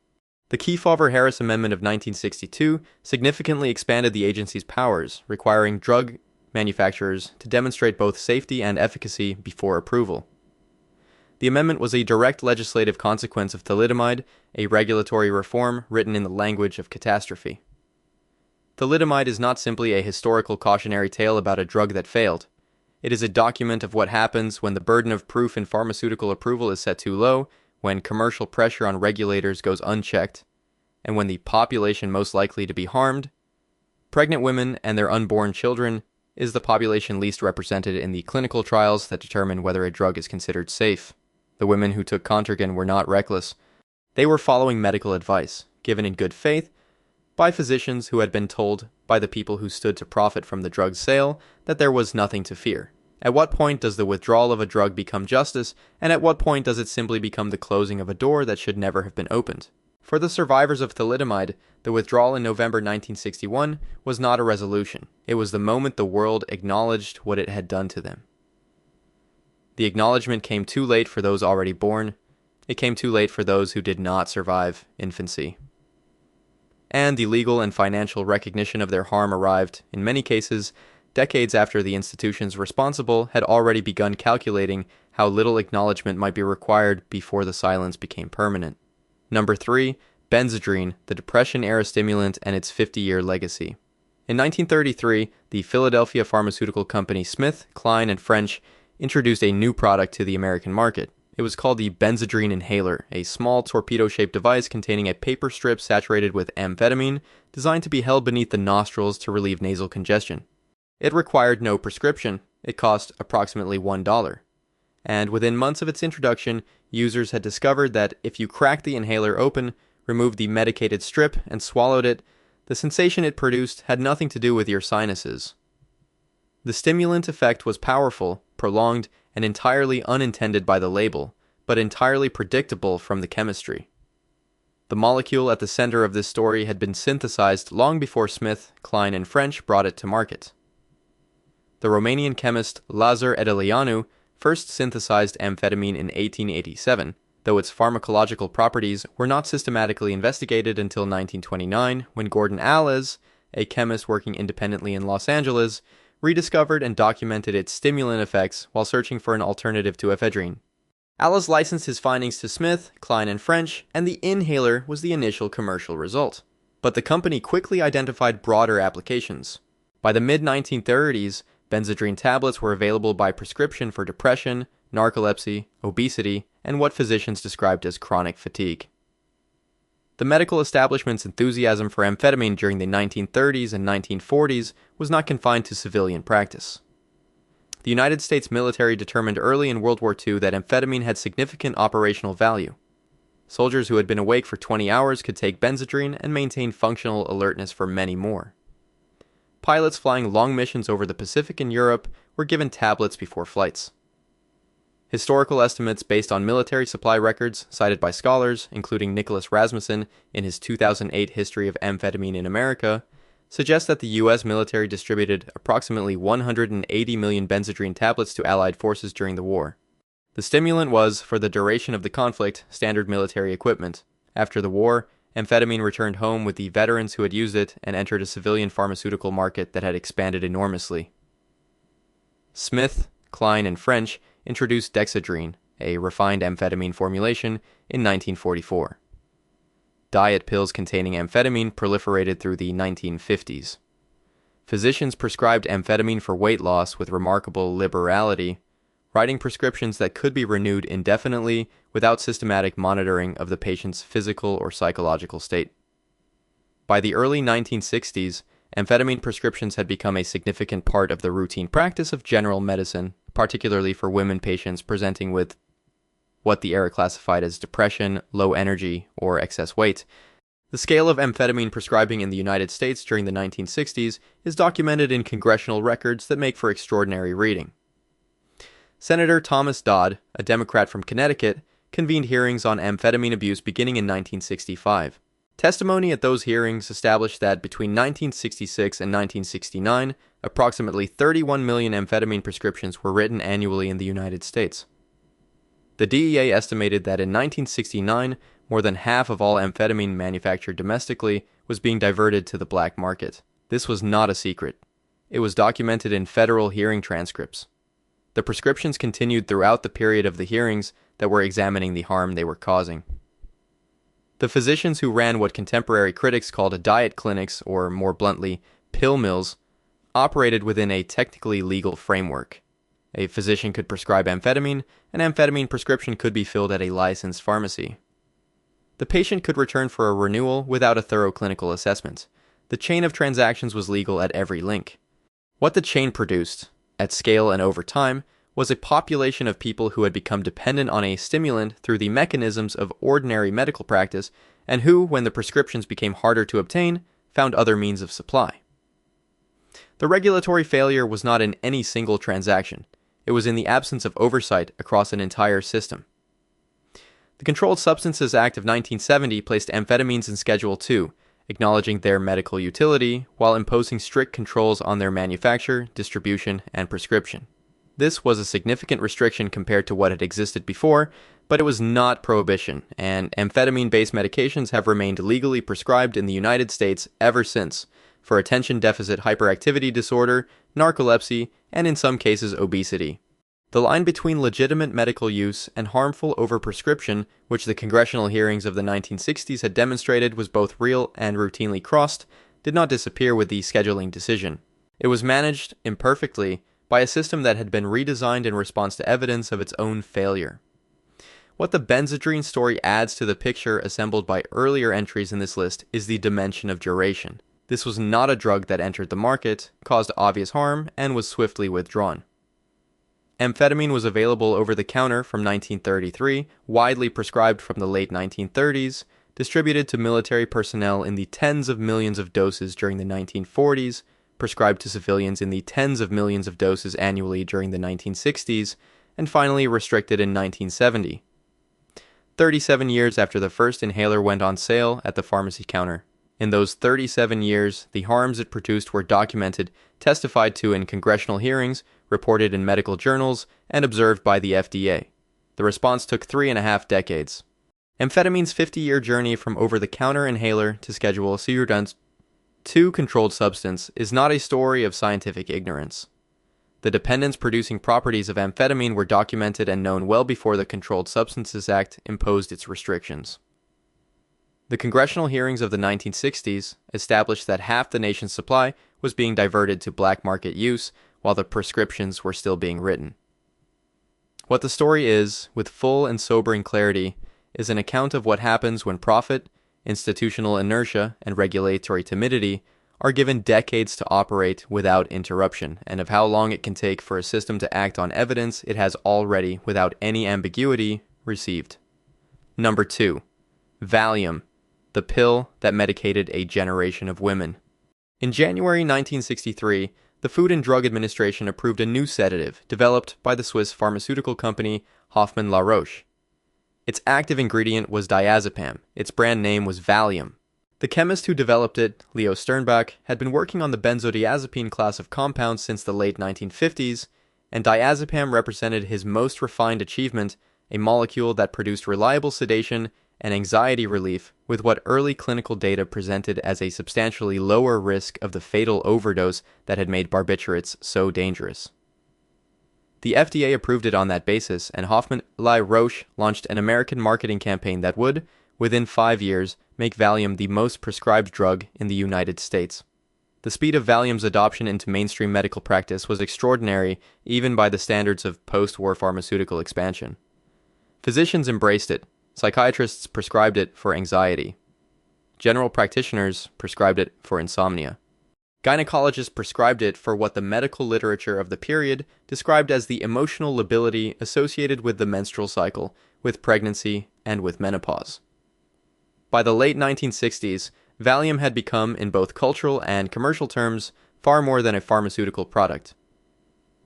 The Kefauver-Harris Amendment of 1962 significantly expanded the agency's powers, requiring drug manufacturers to demonstrate both safety and efficacy before approval. The amendment was a direct legislative consequence of thalidomide, a regulatory reform written in the language of catastrophe. Thalidomide is not simply a historical cautionary tale about a drug that failed. It is a document of what happens when the burden of proof in pharmaceutical approval is set too low, when commercial pressure on regulators goes unchecked, and when the population most likely to be harmed, pregnant women and their unborn children, is the population least represented in the clinical trials that determine whether a drug is considered safe. The women who took Contergan were not reckless. They were following medical advice, given in good faith, by physicians who had been told by the people who stood to profit from the drug's sale that there was nothing to fear. At what point does the withdrawal of a drug become justice, and at what point does it simply become the closing of a door that should never have been opened? For the survivors of thalidomide, the withdrawal in November 1961 was not a resolution. It was the moment the world acknowledged what it had done to them. The acknowledgement came too late for those already born. It came too late for those who did not survive infancy. And the legal and financial recognition of their harm arrived, in many cases, decades after the institutions responsible had already begun calculating how little acknowledgement might be required before the silence became permanent. Number 3, Benzedrine, the Depression-era stimulant and its 50-year legacy. In 1933, the Philadelphia pharmaceutical company Smith, Kline, and French introduced a new product to the American market. It was called the Benzedrine inhaler, a small torpedo-shaped device containing a paper strip saturated with amphetamine designed to be held beneath the nostrils to relieve nasal congestion. It required no prescription. It cost approximately $1. And within months of its introduction, users had discovered that if you cracked the inhaler open, removed the medicated strip, and swallowed it, the sensation it produced had nothing to do with your sinuses. The stimulant effect was powerful, prolonged, and entirely unintended by the label, but entirely predictable from the chemistry. The molecule at the center of this story had been synthesized long before Smith, Kline, and French brought it to market. The Romanian chemist Lazar Edeleanu first synthesized amphetamine in 1887, though its pharmacological properties were not systematically investigated until 1929, when Gordon Allais, a chemist working independently in Los Angeles, rediscovered and documented its stimulant effects while searching for an alternative to ephedrine. Allais licensed his findings to Smith, Kline, and French, and the inhaler was the initial commercial result. But the company quickly identified broader applications. By the mid-1930s, Benzedrine tablets were available by prescription for depression, narcolepsy, obesity, and what physicians described as chronic fatigue. The medical establishment's enthusiasm for amphetamine during the 1930s and 1940s was not confined to civilian practice. The United States military determined early in World War II that amphetamine had significant operational value. Soldiers who had been awake for 20 hours could take Benzedrine and maintain functional alertness for many more. Pilots flying long missions over the Pacific and Europe were given tablets before flights. Historical estimates based on military supply records cited by scholars, including Nicholas Rasmussen in his 2008 History of Amphetamine in America, suggest that the U.S. military distributed approximately 180 million Benzedrine tablets to Allied forces during the war. The stimulant was, for the duration of the conflict, standard military equipment. After the war, amphetamine returned home with the veterans who had used it and entered a civilian pharmaceutical market that had expanded enormously. Smith, Kline, and French introduced Dexedrine, a refined amphetamine formulation, in 1944. Diet pills containing amphetamine proliferated through the 1950s. Physicians prescribed amphetamine for weight loss with remarkable liberality, writing prescriptions that could be renewed indefinitely without systematic monitoring of the patient's physical or psychological state. By the early 1960s, amphetamine prescriptions had become a significant part of the routine practice of general medicine, particularly for women patients presenting with what the era classified as depression, low energy, or excess weight. The scale of amphetamine prescribing in the United States during the 1960s is documented in congressional records that make for extraordinary reading. Senator Thomas Dodd, a Democrat from Connecticut, convened hearings on amphetamine abuse beginning in 1965. Testimony at those hearings established that between 1966 and 1969, approximately 31 million amphetamine prescriptions were written annually in the United States. The DEA estimated that in 1969, more than half of all amphetamine manufactured domestically was being diverted to the black market. This was not a secret. It was documented in federal hearing transcripts. The prescriptions continued throughout the period of the hearings that were examining the harm they were causing. The physicians who ran what contemporary critics called diet clinics, or more bluntly, pill mills, operated within a technically legal framework. A physician could prescribe amphetamine, an amphetamine prescription could be filled at a licensed pharmacy. The patient could return for a renewal without a thorough clinical assessment. The chain of transactions was legal at every link. What the chain produced, at scale and over time, was a population of people who had become dependent on a stimulant through the mechanisms of ordinary medical practice, and who, when the prescriptions became harder to obtain, found other means of supply. The regulatory failure was not in any single transaction. It was in the absence of oversight across an entire system. The Controlled Substances Act of 1970 placed amphetamines in Schedule II, acknowledging their medical utility while imposing strict controls on their manufacture, distribution, and prescription. This was a significant restriction compared to what had existed before, but it was not prohibition, and amphetamine-based medications have remained legally prescribed in the United States ever since, for attention deficit hyperactivity disorder, narcolepsy, and in some cases obesity. The line between legitimate medical use and harmful overprescription, which the congressional hearings of the 1960s had demonstrated was both real and routinely crossed, did not disappear with the scheduling decision. It was managed imperfectly by a system that had been redesigned in response to evidence of its own failure. What the benzodrine story adds to the picture assembled by earlier entries in this list is the dimension of duration. This was not a drug that entered the market, caused obvious harm, and was swiftly withdrawn. Amphetamine was available over the counter from 1933, widely prescribed from the late 1930s, distributed to military personnel in the tens of millions of doses during the 1940s, prescribed to civilians in the tens of millions of doses annually during the 1960s, and finally restricted in 1970. 37 years after the first inhaler went on sale at the pharmacy counter. In those 37 years, the harms it produced were documented, testified to in congressional hearings, reported in medical journals, and observed by the FDA. The response took 3.5 decades. Amphetamine's 50-year journey from over-the-counter inhaler to schedule C to controlled substance is not a story of scientific ignorance. The dependence-producing properties of amphetamine were documented and known well before the Controlled Substances Act imposed its restrictions. The congressional hearings of the 1960s established that half the nation's supply was being diverted to black market use while the prescriptions were still being written. What the story is, with full and sobering clarity, is an account of what happens when profit, institutional inertia, and regulatory timidity are given decades to operate without interruption, and of how long it can take for a system to act on evidence it has already, without any ambiguity, received. Number 2. Valium, the pill that medicated a generation of women. In January 1963, the Food and Drug Administration approved a new sedative developed by the Swiss pharmaceutical company Hoffmann-La Roche. Its active ingredient was diazepam. Its brand name was Valium. The chemist who developed it, Leo Sternbach, had been working on the benzodiazepine class of compounds since the late 1950s, and diazepam represented his most refined achievement, a molecule that produced reliable sedation and anxiety relief with what early clinical data presented as a substantially lower risk of the fatal overdose that had made barbiturates so dangerous. The FDA approved it on that basis, and Hoffmann-La Roche launched an American marketing campaign that would, within 5 years, make Valium the most prescribed drug in the United States. The speed of Valium's adoption into mainstream medical practice was extraordinary, even by the standards of post-war pharmaceutical expansion. Physicians embraced it. Psychiatrists prescribed it for anxiety. General practitioners prescribed it for insomnia. Gynecologists prescribed it for what the medical literature of the period described as the emotional lability associated with the menstrual cycle, with pregnancy, and with menopause. By the late 1960s, Valium had become, in both cultural and commercial terms, far more than a pharmaceutical product.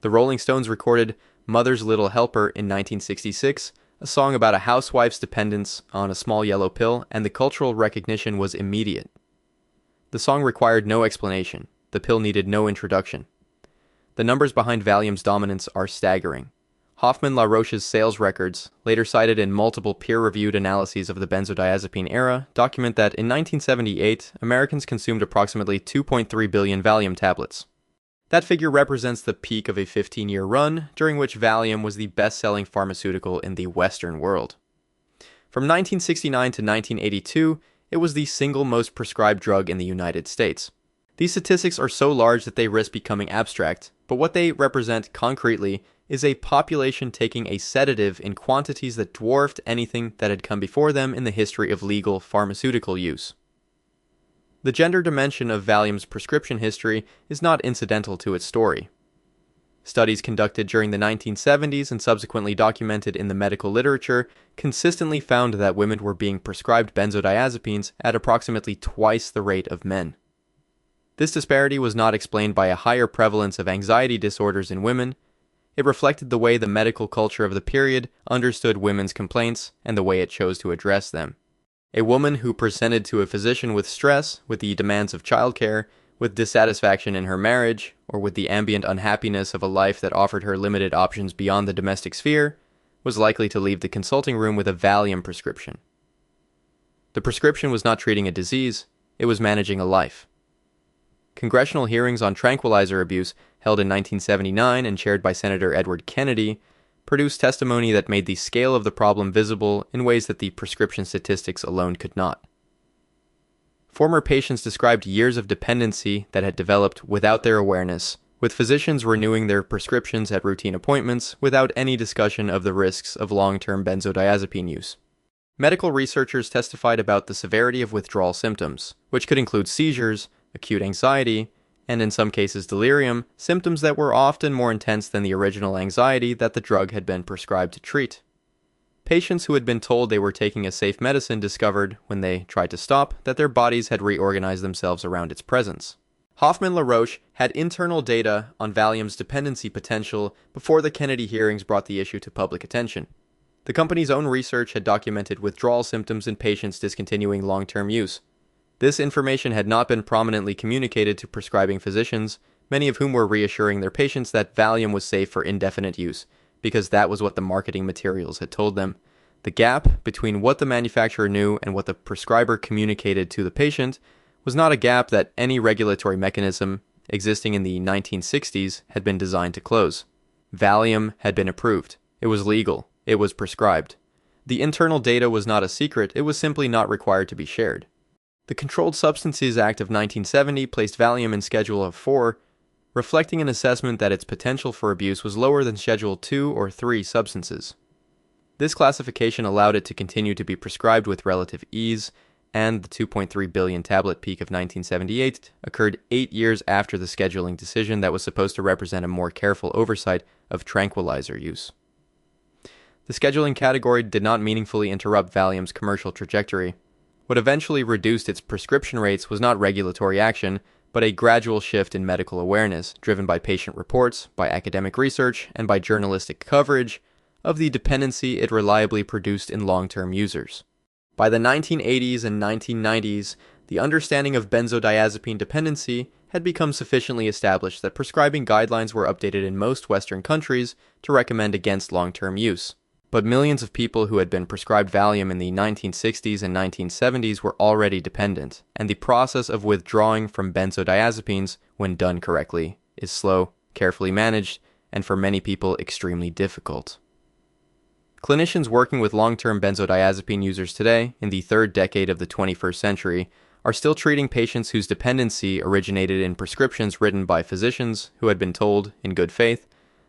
The Rolling Stones recorded Mother's Little Helper in 1966, a song about a housewife's dependence on a small yellow pill, and the cultural recognition was immediate. The song required no explanation. The pill needed no introduction. The numbers behind Valium's dominance are staggering. Hoffmann-La Roche's sales records, later cited in multiple peer-reviewed analyses of the benzodiazepine era, document that in 1978, Americans consumed approximately 2.3 billion Valium tablets. That figure represents the peak of a 15-year run, during which Valium was the best-selling pharmaceutical in the Western world. From 1969 to 1982, it was the single most prescribed drug in the United States. These statistics are so large that they risk becoming abstract, but what they represent concretely is a population taking a sedative in quantities that dwarfed anything that had come before them in the history of legal pharmaceutical use. The gender dimension of Valium's prescription history is not incidental to its story. Studies conducted during the 1970s and subsequently documented in the medical literature consistently found that women were being prescribed benzodiazepines at approximately twice the rate of men. This disparity was not explained by a higher prevalence of anxiety disorders in women. It reflected the way the medical culture of the period understood women's complaints and the way it chose to address them. A woman who presented to a physician with stress, with the demands of childcare, with dissatisfaction in her marriage, or with the ambient unhappiness of a life that offered her limited options beyond the domestic sphere, was likely to leave the consulting room with a Valium prescription. The prescription was not treating a disease, it was managing a life. Congressional hearings on tranquilizer abuse, held in 1979 and chaired by Senator Edward Kennedy, produced testimony that made the scale of the problem visible in ways that the prescription statistics alone could not. Former patients described years of dependency that had developed without their awareness, with physicians renewing their prescriptions at routine appointments without any discussion of the risks of long-term benzodiazepine use. Medical researchers testified about the severity of withdrawal symptoms, which could include seizures, acute anxiety, and in some cases delirium, symptoms that were often more intense than the original anxiety that the drug had been prescribed to treat. Patients who had been told they were taking a safe medicine discovered, when they tried to stop, that their bodies had reorganized themselves around its presence. Hoffman-LaRoche had internal data on Valium's dependency potential before the Kennedy hearings brought the issue to public attention. The company's own research had documented withdrawal symptoms in patients discontinuing long-term use. This information had not been prominently communicated to prescribing physicians, many of whom were reassuring their patients that Valium was safe for indefinite use, because that was what the marketing materials had told them. The gap between what the manufacturer knew and what the prescriber communicated to the patient was not a gap that any regulatory mechanism existing in the 1960s had been designed to close. Valium had been approved. It was legal. It was prescribed. The internal data was not a secret. It was simply not required to be shared. The Controlled Substances Act of 1970 placed Valium in Schedule of 4, reflecting an assessment that its potential for abuse was lower than Schedule 2 or 3 substances. This classification allowed it to continue to be prescribed with relative ease, and the 2.3 billion tablet peak of 1978 occurred 8 years after the scheduling decision that was supposed to represent a more careful oversight of tranquilizer use. The scheduling category did not meaningfully interrupt Valium's commercial trajectory. What eventually reduced its prescription rates was not regulatory action, but a gradual shift in medical awareness, driven by patient reports, by academic research, and by journalistic coverage of the dependency it reliably produced in long-term users. By the 1980s and 1990s, the understanding of benzodiazepine dependency had become sufficiently established that prescribing guidelines were updated in most Western countries to recommend against long-term use. But millions of people who had been prescribed Valium in the 1960s and 1970s were already dependent, and the process of withdrawing from benzodiazepines, when done correctly, is slow, carefully managed, and for many people extremely difficult. Clinicians working with long-term benzodiazepine users today, in the third decade of the 21st century, are still treating patients whose dependency originated in prescriptions written by physicians who had been told, in good faith,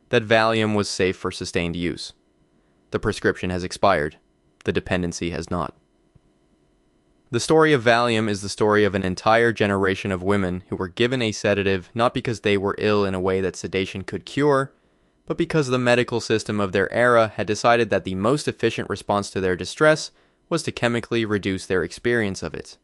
that Valium was safe for sustained use. The prescription has expired. The dependency has not. The story of Valium is the story of an entire generation of women who were given a sedative not because they were ill in a way that sedation could cure, but because the medical system of their era had decided that the most efficient response to their distress was to chemically reduce their experience of it.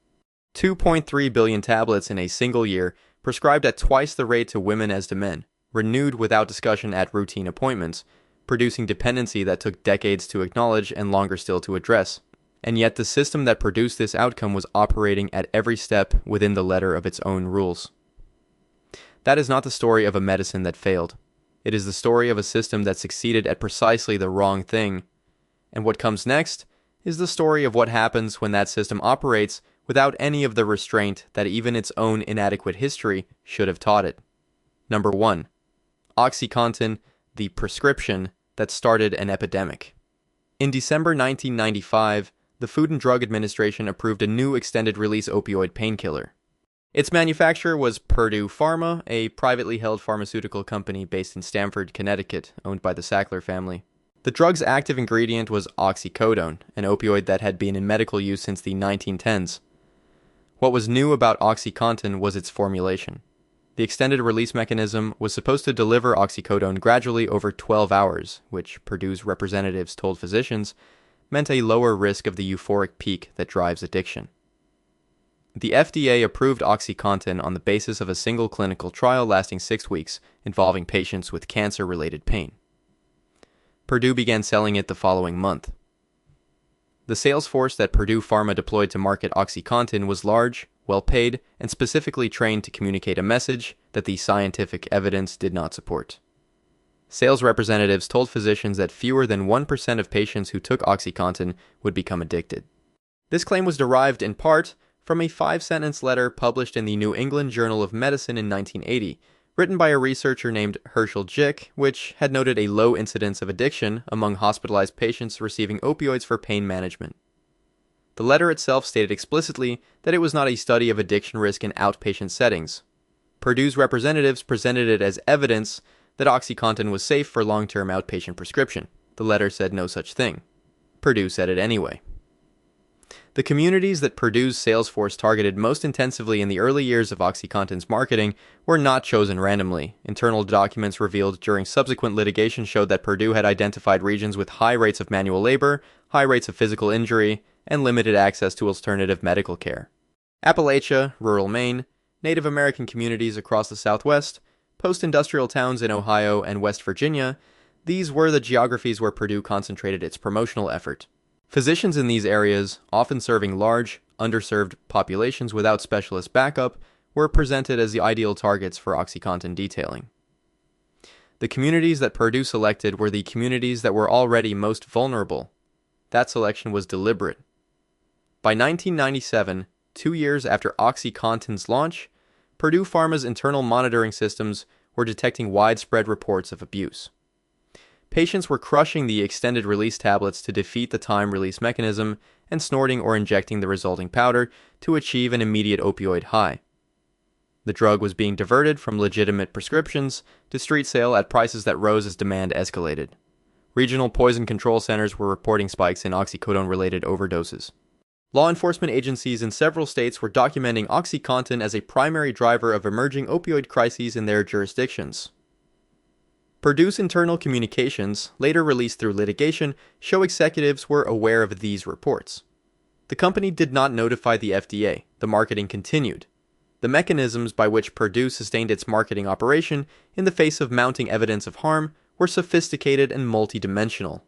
2.3 billion tablets in a single year, prescribed at twice the rate to women as to men, renewed without discussion at routine appointments, producing dependency that took decades to acknowledge and longer still to address. And yet the system that produced this outcome was operating at every step within the letter of its own rules. That is not the story of a medicine that failed. It is the story of a system that succeeded at precisely the wrong thing. And what comes next is the story of what happens when that system operates without any of the restraint that even its own inadequate history should have taught it. Number 1. OxyContin, the prescription that started an epidemic. In December 1995, the Food and Drug Administration approved a new extended-release opioid painkiller. Its manufacturer was Purdue Pharma, a privately held pharmaceutical company based in Stamford, Connecticut, owned by the Sackler family. The drug's active ingredient was oxycodone, an opioid that had been in medical use since the 1910s. What was new about OxyContin was its formulation. The extended release mechanism was supposed to deliver oxycodone gradually over 12 hours, which Purdue's representatives told physicians meant a lower risk of the euphoric peak that drives addiction. The FDA approved OxyContin on the basis of a single clinical trial lasting 6 weeks, involving patients with cancer-related pain. Purdue began selling it the following month. The sales force that Purdue Pharma deployed to market OxyContin was large, well-paid, and specifically trained to communicate a message that the scientific evidence did not support. Sales representatives told physicians that fewer than 1% of patients who took OxyContin would become addicted. This claim was derived in part from a 5-sentence letter published in the New England Journal of Medicine in 1980, written by a researcher named Herschel Jick, which had noted a low incidence of addiction among hospitalized patients receiving opioids for pain management. The letter itself stated explicitly that it was not a study of addiction risk in outpatient settings. Purdue's representatives presented it as evidence that OxyContin was safe for long-term outpatient prescription. The letter said no such thing. Purdue said it anyway. The communities that Purdue's sales force targeted most intensively in the early years of OxyContin's marketing were not chosen randomly. Internal documents revealed during subsequent litigation showed that Purdue had identified regions with high rates of manual labor, high rates of physical injury, and limited access to alternative medical care. Appalachia, rural Maine, Native American communities across the Southwest, post-industrial towns in Ohio and West Virginia, these were the geographies where Purdue concentrated its promotional effort. Physicians in these areas, often serving large, underserved populations without specialist backup, were presented as the ideal targets for OxyContin detailing. The communities that Purdue selected were the communities that were already most vulnerable. That selection was deliberate. By 1997, 2 years after OxyContin's launch, Purdue Pharma's internal monitoring systems were detecting widespread reports of abuse. Patients were crushing the extended-release tablets to defeat the time-release mechanism and snorting or injecting the resulting powder to achieve an immediate opioid high. The drug was being diverted from legitimate prescriptions to street sale at prices that rose as demand escalated. Regional poison control centers were reporting spikes in oxycodone-related overdoses. Law enforcement agencies in several states were documenting OxyContin as a primary driver of emerging opioid crises in their jurisdictions. Purdue's internal communications, later released through litigation, show executives were aware of these reports. The company did not notify the FDA. The marketing continued. The mechanisms by which Purdue sustained its marketing operation in the face of mounting evidence of harm were sophisticated and multidimensional.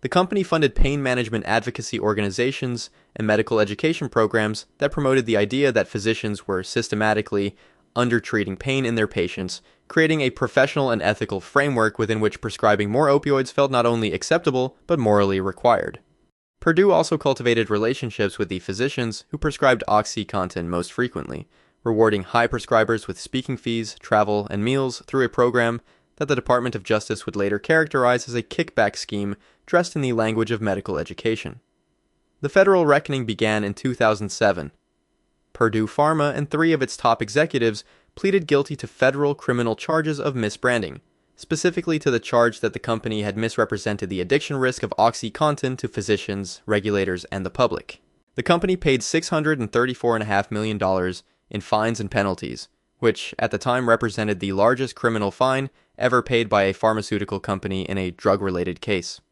The company funded pain management advocacy organizations and medical education programs that promoted the idea that physicians were systematically undertreating pain in their patients, creating a professional and ethical framework within which prescribing more opioids felt not only acceptable, but morally required. Purdue also cultivated relationships with the physicians who prescribed OxyContin most frequently, rewarding high prescribers with speaking fees, travel, and meals through a program that the Department of Justice would later characterize as a kickback scheme dressed in the language of medical education. The federal reckoning began in 2007. Purdue Pharma and 3 of its top executives pleaded guilty to federal criminal charges of misbranding, specifically to the charge that the company had misrepresented the addiction risk of OxyContin to physicians, regulators, and the public. The company paid $634.5 million in fines and penalties, which at the time represented the largest criminal fine ever paid by a pharmaceutical company in a drug-related case.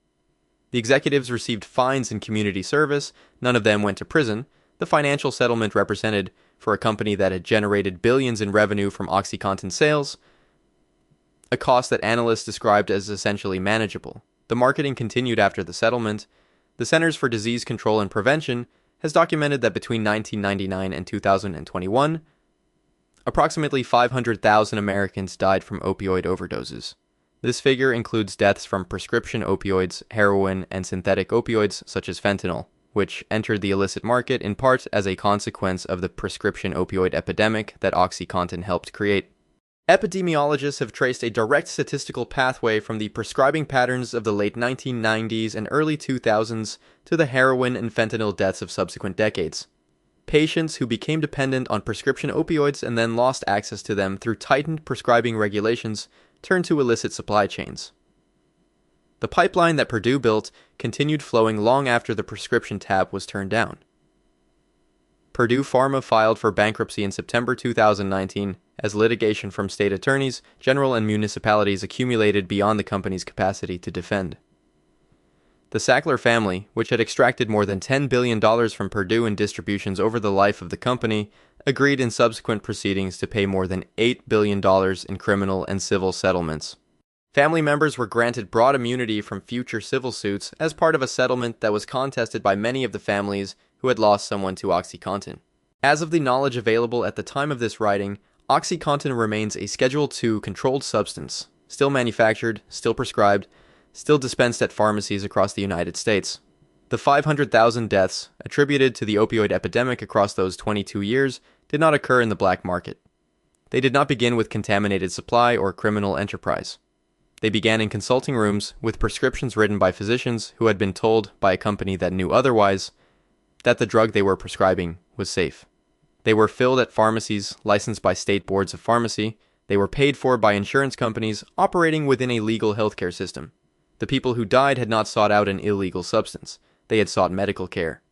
The executives received fines in community service, none of them went to prison. The financial settlement represented, for a company that had generated billions in revenue from OxyContin sales, a cost that analysts described as essentially manageable. The marketing continued after the settlement. The Centers for Disease Control and Prevention has documented that between 1999 and 2021, approximately 500,000 Americans died from opioid overdoses. This figure includes deaths from prescription opioids, heroin, and synthetic opioids such as fentanyl, which entered the illicit market in part as a consequence of the prescription opioid epidemic that OxyContin helped create. Epidemiologists have traced a direct statistical pathway from the prescribing patterns of the late 1990s and early 2000s to the heroin and fentanyl deaths of subsequent decades. Patients who became dependent on prescription opioids and then lost access to them through tightened prescribing regulations turned to illicit supply chains. The pipeline that Purdue built continued flowing long after the prescription tap was turned down. Purdue Pharma filed for bankruptcy in September 2019 as litigation from state attorneys, general and municipalities accumulated beyond the company's capacity to defend. The Sackler family, which had extracted more than $10 billion from Purdue in distributions over the life of the company, agreed in subsequent proceedings to pay more than $8 billion in criminal and civil settlements. Family members were granted broad immunity from future civil suits as part of a settlement that was contested by many of the families who had lost someone to OxyContin. As of the knowledge available at the time of this writing, OxyContin remains a Schedule II controlled substance, still manufactured, still prescribed, still dispensed at pharmacies across the United States. The 500,000 deaths attributed to the opioid epidemic across those 22 years did not occur in the black market. They did not begin with contaminated supply or criminal enterprise. They began in consulting rooms with prescriptions written by physicians who had been told by a company that knew otherwise that the drug they were prescribing was safe. They were filled at pharmacies licensed by state boards of pharmacy. They were paid for by insurance companies operating within a legal healthcare system. The people who died had not sought out an illegal substance. They had sought medical care.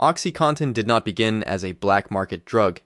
OxyContin did not begin as a black market drug.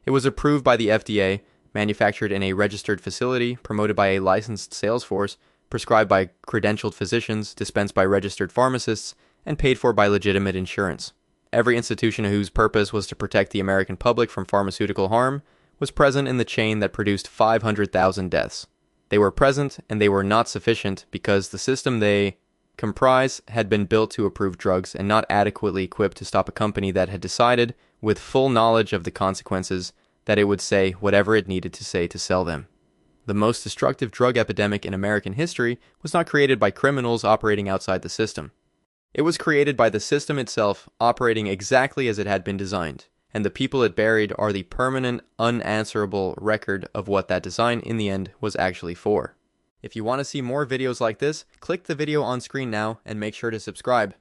It was approved by the FDA, manufactured in a registered facility, promoted by a licensed sales force, prescribed by credentialed physicians, dispensed by registered pharmacists, and paid for by legitimate insurance. Every institution whose purpose was to protect the American public from pharmaceutical harm was present in the chain that produced 500,000 deaths. They were present, and they were not sufficient because the system they comprise had been built to approve drugs and not adequately equipped to stop a company that had decided, with full knowledge of the consequences, that it would say whatever it needed to say to sell them. The most destructive drug epidemic in American history was not created by criminals operating outside the system. It was created by the system itself operating exactly as it had been designed, and the people it buried are the permanent, unanswerable record of what that design in the end was actually for. If you want to see more videos like this, click the video on screen now and make sure to subscribe.